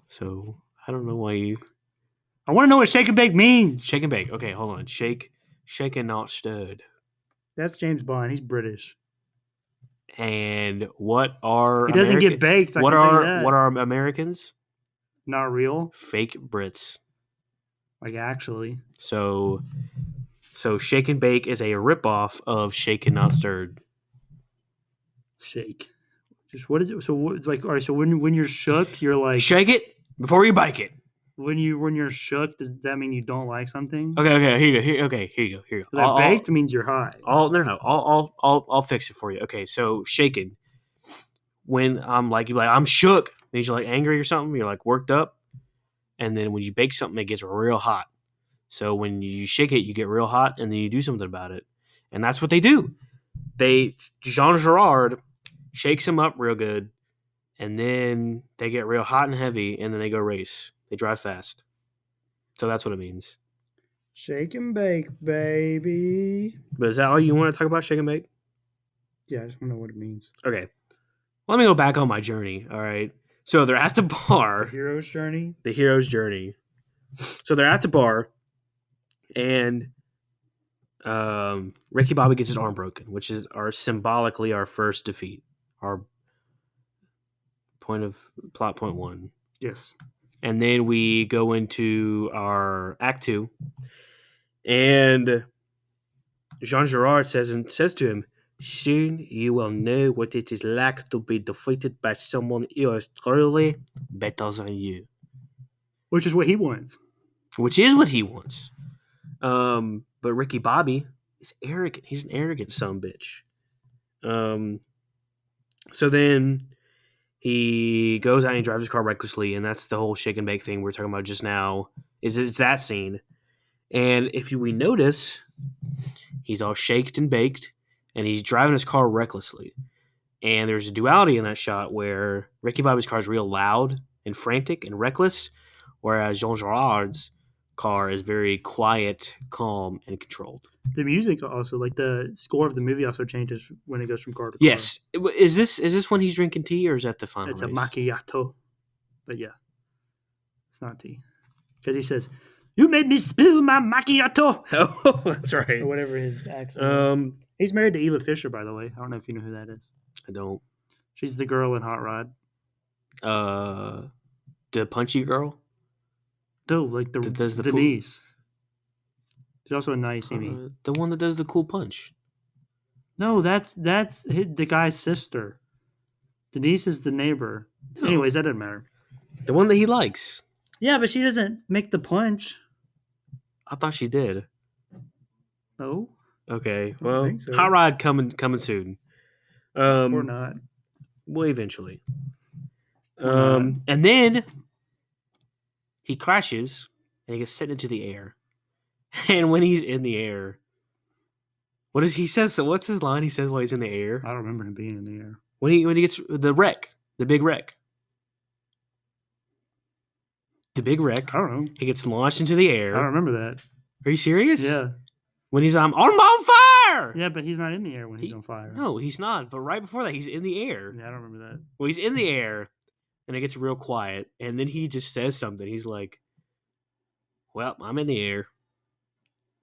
So, I don't know why you... I want to know what shake and bake means. Shake and bake. Okay, hold on. Shake and not stirred. That's James Bond. He's British. And what are... He doesn't get baked. What are Americans? Not real. Fake Brits. Like, actually. So shake and bake is a ripoff of shake and not stirred. Shake. Just what is it? So what, like, all right. So when you're shook, you're like shake it before you bake it. When you're shook, does that mean you don't like something? Okay. Here you go. That baked means you're high. I'll fix it for you. Okay, so shaken. When I'm like I'm shook, means you're like angry or something. You're like worked up, and then when you bake something, it gets real hot. So when you shake it, you get real hot, and then you do something about it, and that's what they do. Jean Girard shakes them up real good, and then they get real hot and heavy, and then they go race. They drive fast. So that's what it means. Shake and bake, baby. But is that all you want to talk about, shake and bake? Yeah, I just want to know what it means. Okay. Let me go back on my journey, all right? So they're at the bar. The hero's journey? The hero's journey. So they're at the bar, and Ricky Bobby gets his arm broken, which is symbolically our first defeat. Our plot point 1. Yes. And then we go into our Act 2, and Jean Girard says to him, "Soon you will know what it is like to be defeated by someone who is truly better than you." Which is what he wants. But Ricky Bobby is arrogant. He's an arrogant son of a bitch. So then he goes out and drives his car recklessly, and that's the whole shake and bake thing we were talking about just now. It's that scene. And if we notice, he's all shaked and baked, and he's driving his car recklessly. And there's a duality in that shot where Ricky Bobby's car is real loud and frantic and reckless, whereas Jean Girard's car is very quiet, calm, and controlled. The music also, like the score of the movie, also changes when it goes from car to car. Yes. Is this when he's drinking tea, or is that the final It's race? a macchiato. But yeah, it's not tea. Because he says, "You made me spill my macchiato." Oh, that's right. Or whatever his accent is. He's married to Eva Fisher, by the way. I don't know if you know who that is. I don't. She's the girl in Hot Rod. The punchy girl? No, like the Denise. She's also a nice Amy. The one that does the cool punch. No, that's the guy's sister. Denise is the neighbor. No. Anyways, that doesn't matter. The one that he likes. Yeah, but she doesn't make the punch. I thought she did. No. Okay, well, think so. Hot Rod coming soon. Or not. Well, eventually. Not. And then he crashes and he gets sent into the air. And when he's in the air, what does he say? So what's his line he says while he's in the air? I don't remember him being in the air. When he gets the wreck, the big wreck. The big wreck. I don't know. He gets launched into the air. I don't remember that. Are you serious? Yeah. When he's on fire. Yeah, but he's not in the air when he's on fire. No, he's not. But right before that, he's in the air. Yeah, I don't remember that. Well, he's in the air, and it gets real quiet, and then he just says something. He's like, "Well, I'm in the air."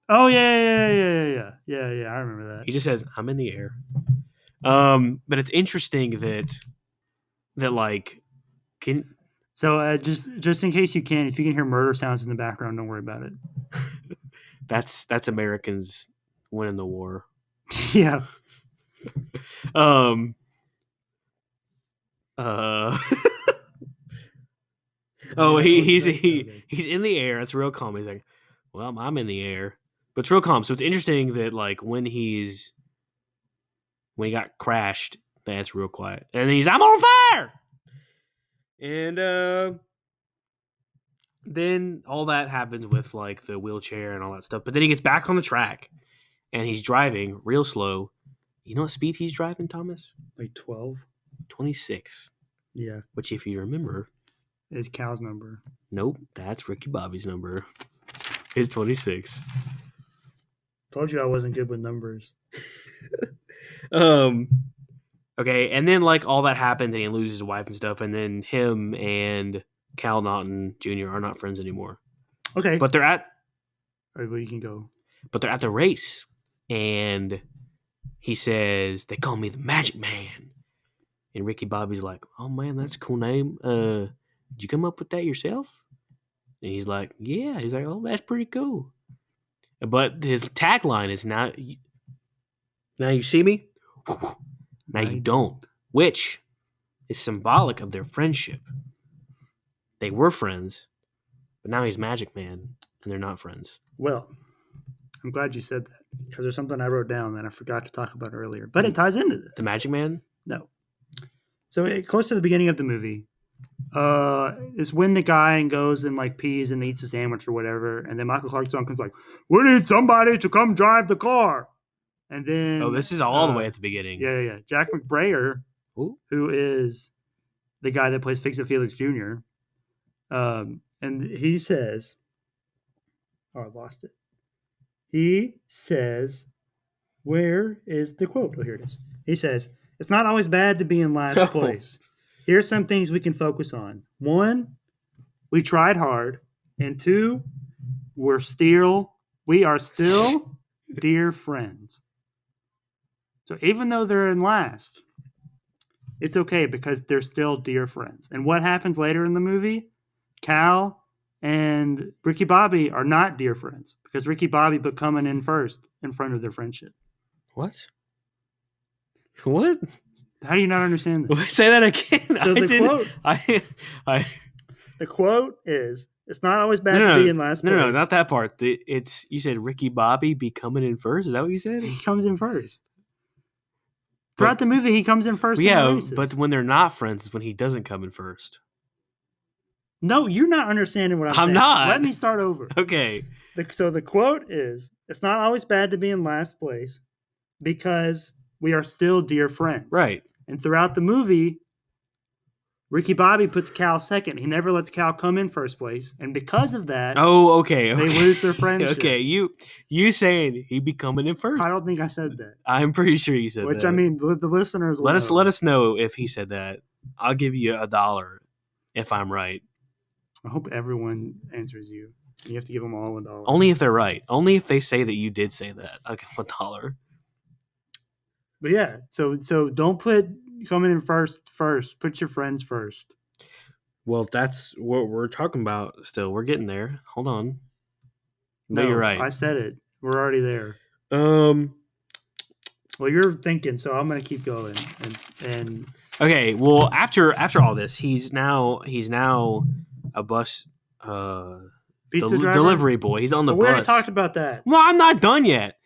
Oh yeah. I remember that. He just says, "I'm in the air." But it's interesting that like can. So just in case if you can hear murder sounds in the background, don't worry about it. That's Americans winning the war. Yeah. Oh, he's in the air. It's real calm. He's like, "Well, I'm in the air," but it's real calm. So it's interesting that like when he got crashed, that's real quiet, and then I'm on fire, and then all that happens with like the wheelchair and all that stuff. But then he gets back on the track, and he's driving real slow. You know what speed he's driving, Thomas? Like 12? 26. Yeah. Which, if you remember, is Cal's number. Nope, that's Ricky Bobby's number. It's 26. Told you I wasn't good with numbers. Okay, and then like all that happens, and he loses his wife and stuff, and then him and Cal Naughton Jr. are not friends anymore. Okay, but they're at. All right, well, you can go. But they're at the race, and he says they call me the Magic Man, and Ricky Bobby's like, "Oh man, that's a cool name. Did you come up with that yourself?" And he's like, "Yeah." He's like, "Oh, that's pretty cool." But his tagline is now you see me, now you don't, which is symbolic of their friendship. They were friends, but now he's Magic Man, and they're not friends. Well, I'm glad you said that, because there's something I wrote down that I forgot to talk about earlier, but it ties into this. The Magic Man? No. So close to the beginning of the movie, is when the guy goes and like pees and eats a sandwich or whatever, and then Michael Clark Duncan's like, "We need somebody to come drive the car." And then this is all the way at the beginning. Yeah. Jack McBrayer, who is the guy that plays Fix It Felix Jr., and he says, "Oh, I lost it." He says, "Where is the quote?" Oh, here it is. He says, "It's not always bad to be in last place. Here are some things we can focus on. 1, we tried hard. And 2, we are still dear friends." So even though they're in last, it's okay because they're still dear friends. And what happens later in the movie? Cal and Ricky Bobby are not dear friends because Ricky Bobby put coming in first in front of their friendship. What? How do you not understand that? Say that again. So the quote is, "It's not always bad to be in last place." No, not that part. You said Ricky Bobby be coming in first. Is that what you said? He comes in first. Throughout the movie, he comes in first. Yeah, in the races. But when they're not friends is when he doesn't come in first. No, you're not understanding what I'm saying. I'm not. Let me start over. Okay. So the quote is, "It's not always bad to be in last place because we are still dear friends." Right. And throughout the movie, Ricky Bobby puts Cal second. He never lets Cal come in first place. And because of that, Oh, okay. they lose their friendship. Okay, you saying he be coming in first? I don't think I said that. I'm pretty sure you said Which, that. I mean, the listeners will let us know if he said that. I'll give you $1 if I'm right. I hope everyone answers you. You have to give them all $1. Only if they're right. Only if they say that you did say that. I'll give them $1. But yeah, so don't put coming in first. Put your friends first. Well, that's what we're talking about still. We're getting there. Hold on. But No, you're right. I said it. We're already there. Well, you're thinking, so I'm gonna keep going. And okay. Well, after all this, he's now a bus pizza driver? delivery boy. He's on the but bus. We already talked about that. Well, I'm not done yet.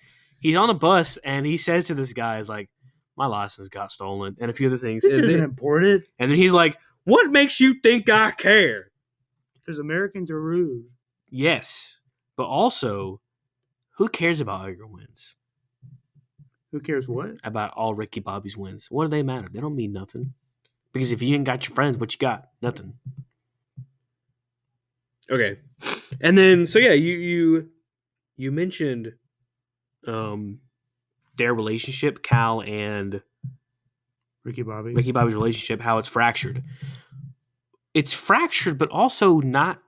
He's on the bus and he says to this guy, "Is like, my license got stolen," and a few other things. This isn't important. And then he's like, "What makes you think I care?" Because Americans are rude. Yes, but also, who cares about all your wins? Who cares what? About all Ricky Bobby's wins. What do they matter? They don't mean nothing. Because if you ain't got your friends, what you got? Nothing. Okay. And then, so yeah, you mentioned their relationship, Cal and Ricky Bobby's relationship, how it's fractured. It's fractured, but also not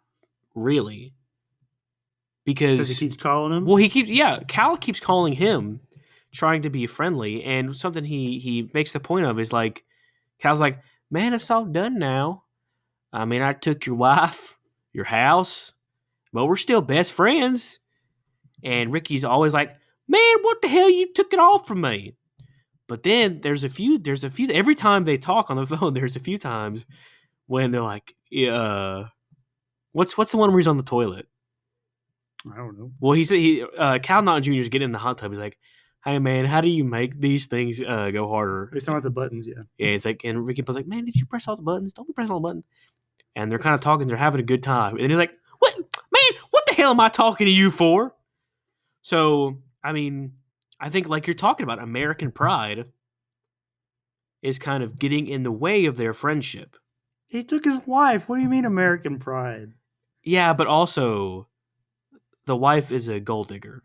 really. Because he keeps calling him? Well, Cal keeps calling him, trying to be friendly, and something he makes the point of is like, Cal's like, "Man, it's all done now. I mean, I took your wife, your house, but we're still best friends." And Ricky's always like, "Man, what the hell? You took it all from me." But then there's a few, every time they talk on the phone, there's a few times when they're like, what's the one where he's on the toilet? I don't know. Well, Cal Naughton Jr. is getting in the hot tub. He's like, "Hey, man, how do you make these things go harder?" He's talking about the buttons, yeah. Yeah, it's like, and Ricky was like, "Man, did you press all the buttons? Don't be pressing all the buttons." And they're kind of talking. They're having a good time. And he's like, "What, man? What the hell am I talking to you for?" So, I mean, I think like you're talking about, American pride is kind of getting in the way of their friendship. He took his wife. What do you mean American pride? Yeah, but also the wife is a gold digger.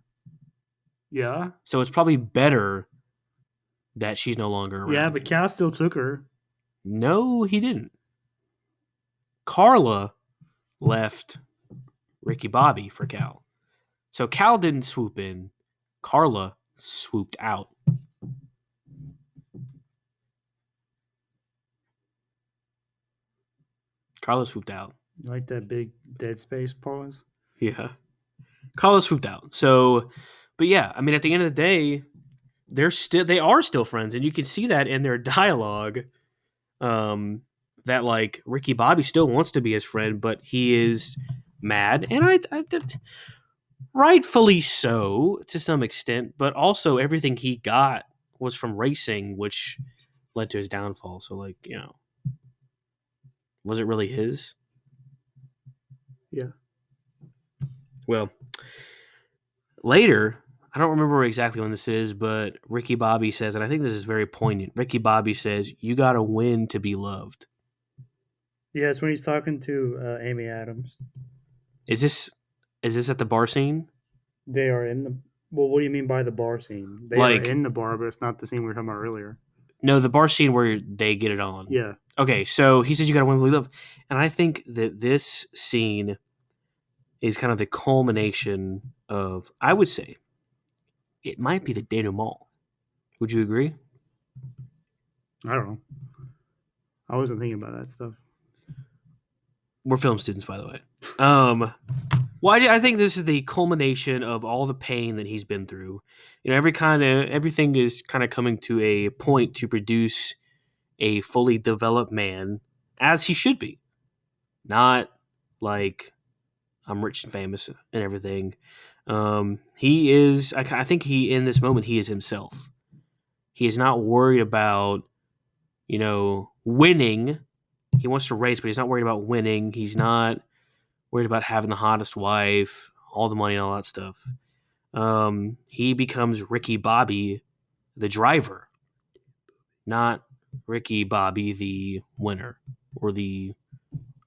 Yeah. So it's probably better that she's no longer around. Yeah, but Cal still took her. No, he didn't. Carla left Ricky Bobby for Cal. So Cal didn't swoop in. Carla swooped out. Carla swooped out. You like that big dead space pause? Yeah. Carla swooped out. So, but yeah, I mean, at the end of the day, they are still friends, and you can see that in their dialogue. That like Ricky Bobby still wants to be his friend, but he is mad, and I rightfully so to some extent. But also, everything he got was from racing, which led to his downfall. So, like, was it really his? Yeah. Well, later, I don't remember exactly when this is, but Ricky Bobby says, and I think this is very poignant. Ricky Bobby says, "You got to win to be loved." Yeah, it's when he's talking to Amy Adams. Is this at the bar scene? They are in the. Well, what do you mean by the bar scene? They are in the bar, but it's not the scene we were talking about earlier. No, the bar scene where they get it on. Yeah. Okay, so he says you got to win to be loved, and I think that this scene is kind of the culmination of, I would say, it might be the denouement. Would you agree? I don't know. I wasn't thinking about that stuff. We're film students, by the way. Well, I think this is the culmination of all the pain that he's been through. Everything is kind of coming to a point to produce a fully developed man, as he should be. Not like I'm rich and famous and everything. He is. I think he in this moment he is himself. He is not worried about winning. He wants to race, but he's not worried about winning. He's not worried about having the hottest wife, all the money, and all that stuff. He becomes Ricky Bobby, the driver, not Ricky Bobby the winner or the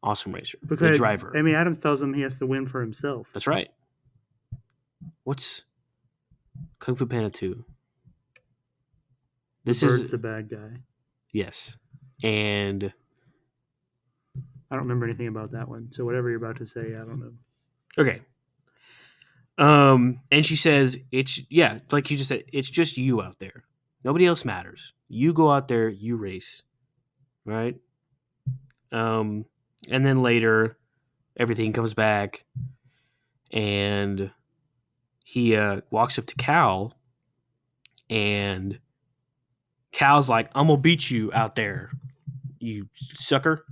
awesome racer, the Because driver. Amy Adams tells him he has to win for himself. That's right. What's Kung Fu Panda 2? The bird's the bad guy. Yes. And I don't remember anything about that one. So whatever you're about to say, I don't know. okay. And she says, like you just said, it's just you out there. Nobody else matters. You go out there, you race. Right? And then later, everything comes back, and he walks up to Cal, and Cal's like, I'm going to beat you out there, you sucker.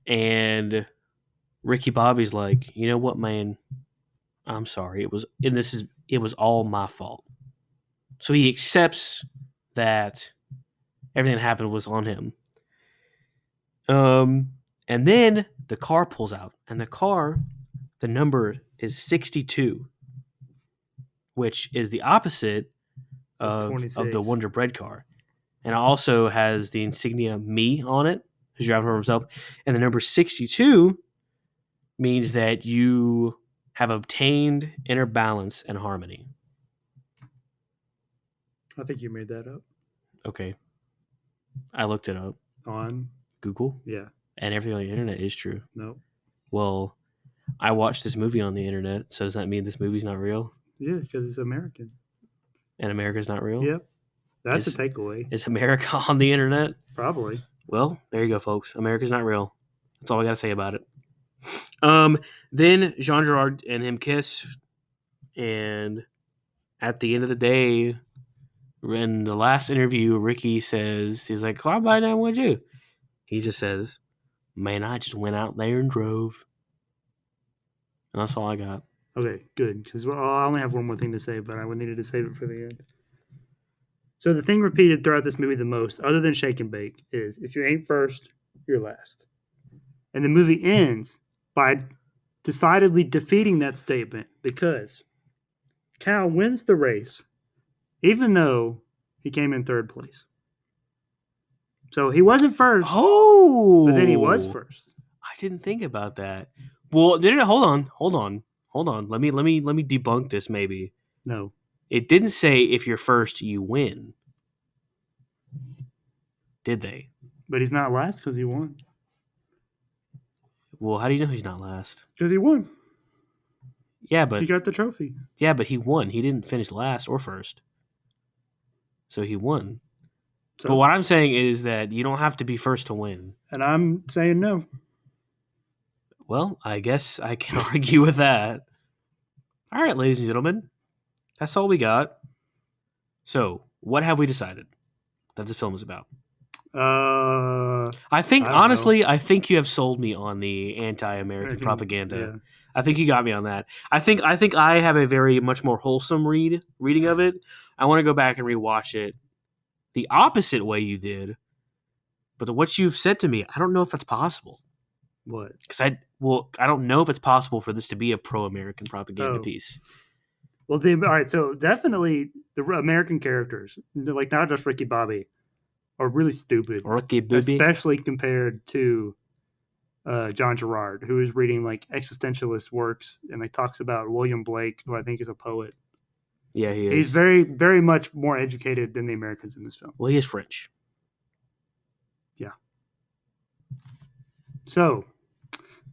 And Ricky Bobby's like, you know what, man? I'm sorry. It was all my fault. So he accepts that everything that happened was on him. And then the car pulls out, and the number is 62, which is the opposite of the Wonder Bread car. And it also has the insignia me on it, who's driving for himself. And the number 62 means that you have obtained inner balance and harmony. I think you made that up. Okay. I looked it up. On Google? Yeah. And everything on the internet is true. No. Well, I watched this movie on the internet, so does that mean this movie's not real? Yeah, because it's American. And America's not real? Yep. That's the takeaway. Is America on the internet? Probably. Well, there you go, folks. America's not real. That's all I got to say about it. Then Jean Girard and him kiss, and at the end of the day, in the last interview, Ricky says, he's like, "Why by now would you?" He just says, "Man, I just went out there and drove." And that's all I got. Okay, good. Because I only have one more thing to say, but I needed to save it for the end. So the thing repeated throughout this movie the most, other than shake and bake, is if you ain't first, you're last. And the movie ends by decidedly defeating that statement because Cal wins the race, even though he came in third place. So he wasn't first. Oh! But then he was first. I didn't think about that. Well, hold on. Let me debunk this maybe. No. It didn't say if you're first, you win. Did they? But he's not last because he won. Well, how do you know he's not last? Because he won. Yeah, but... he got the trophy. Yeah, but he won. He didn't finish last or first. So he won. So, but what I'm saying is that you don't have to be first to win. And I'm saying no. Well, I guess I can argue with that. All right, ladies and gentlemen. That's all we got. So, what have we decided that this film is about? I think, honestly, I think you have sold me on the anti-American propaganda. Yeah. I think you got me on that. I think I have a very much more wholesome reading of it. I want to go back and rewatch it the opposite way you did. But what you've said to me, I don't know if that's possible. What? Because I don't know if it's possible for this to be a pro-American propaganda piece. Well, all right. So definitely the American characters, like not just Ricky Bobby, are really stupid. Ricky Bobby, especially compared to John Girard, who is reading like existentialist works and like talks about William Blake, who I think is a poet. Yeah, he is. He's very, very much more educated than the Americans in this film. Well, he is French. Yeah. So,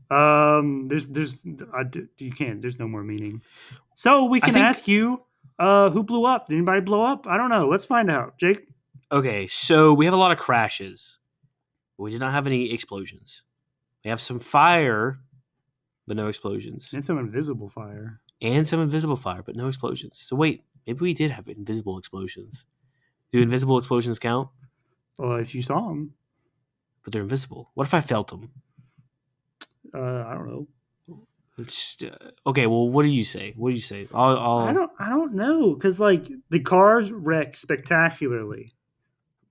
there's no more meaning. So we can ask you, who blew up? Did anybody blow up? I don't know. Let's find out, Jake. Okay, so we have a lot of crashes. We did not have any explosions. We have some fire, but no explosions. And some invisible fire. But no explosions. So wait, maybe we did have invisible explosions. Do invisible explosions count? Well, if you saw them. But they're invisible. What if I felt them? I don't know. Okay, well, what do you say? I don't know, because like the cars wreck spectacularly.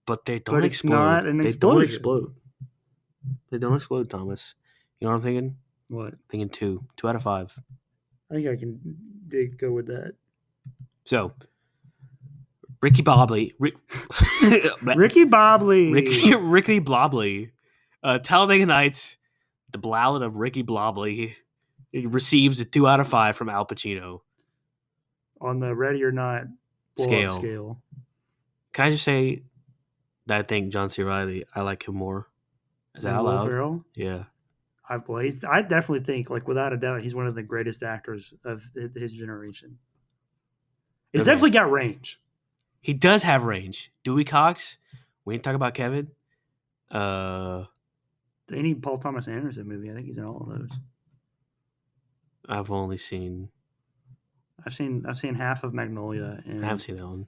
But they don't explode. Not an explosion. Don't explode. They don't explode, Thomas. You know what I'm thinking? What? I'm thinking 2. 2 out of 5. I think I can go with that. So, Ricky Bobby. Ricky Bobley. Ricky Blobley. Talladega Nights, the ballad of Ricky Blobley. It receives a 2 out of 5 from Al Pacino. On the ready or not blow-up scale. Can I just say that I think John C. Reilly, I like him more. Is that out Will loud? Ferrell? Yeah. I definitely think, like, without a doubt, he's one of the greatest actors of his generation. He's definitely got range. He does have range. Dewey Cox. We ain't talking about Kevin. Any Paul Thomas Anderson movie, I think he's in all of those. I've only seen. I've seen half of Magnolia. And I haven't seen that one.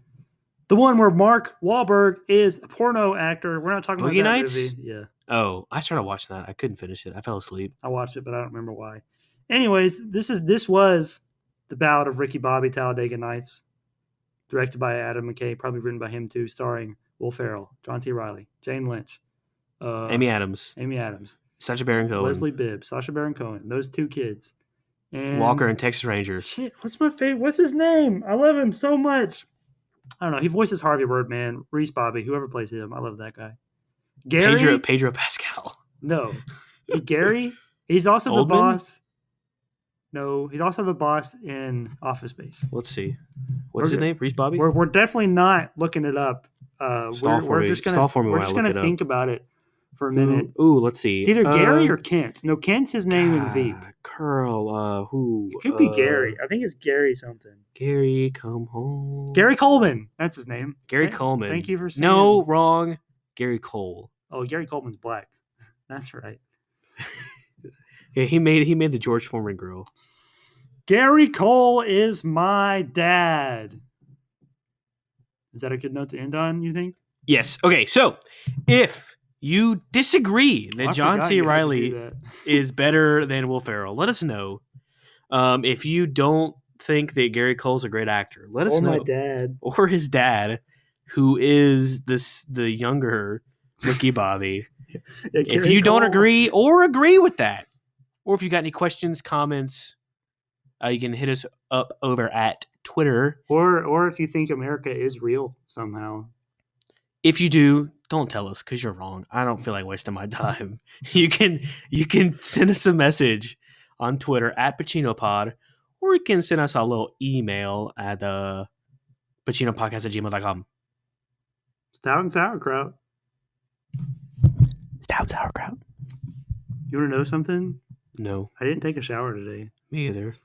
The one where Mark Wahlberg is a porno actor. We're not talking Boogie about that Nights? movie. Yeah. Oh, I started watching that. I couldn't finish it. I fell asleep. I watched it, but I don't remember why. Anyways, this was the Ballad of Ricky Bobby, Talladega Nights, directed by Adam McKay, probably written by him too, starring Will Ferrell, John C. Reilly, Jane Lynch, Amy Adams, Sacha Baron Cohen, Leslie Bibb, Sacha Baron Cohen, those two kids. And Walker and Texas Ranger. Shit, what's my favorite? What's his name? I love him so much. I don't know. He voices Harvey Birdman, Reese Bobby, whoever plays him. I love that guy. Gary? Pedro Pascal. No. Gary? He's also Oldman? the boss. No, he's also the boss in Office Space. Let's see. What's his name? Reese Bobby? We're definitely not looking it up. We're just gonna think about it for a minute. Ooh, let's see. It's either Gary or Kent. No, Kent's his name in Veep. Curl. Who? It could be Gary. I think it's Gary something. Gary, come home. Gary Coleman. That's his name. Gary Coleman. Thank you for saying. No, wrong. Gary Cole. Oh, Gary Coleman's black. That's right. Yeah, he made the George Foreman grill. Gary Cole is my dad. Is that a good note to end on, you think? Yes. Okay, so if you disagree that John C. Reilly is better than Will Ferrell, let us know. If you don't think that Gary Cole's a great actor, let us know. Or my dad. Or his dad, who is the younger Ricky Bobby. If you don't agree or agree with that, or if you got any questions, comments, you can hit us up over at Twitter. Or if you think America is real somehow. If you do, don't tell us because you're wrong. I don't feel like wasting my time. You can send us a message on Twitter at PacinoPod, or you can send us a little email at PacinoPodcast@gmail.com. Stout and sauerkraut. Stout sauerkraut. You want to know something? No. I didn't take a shower today. Me either.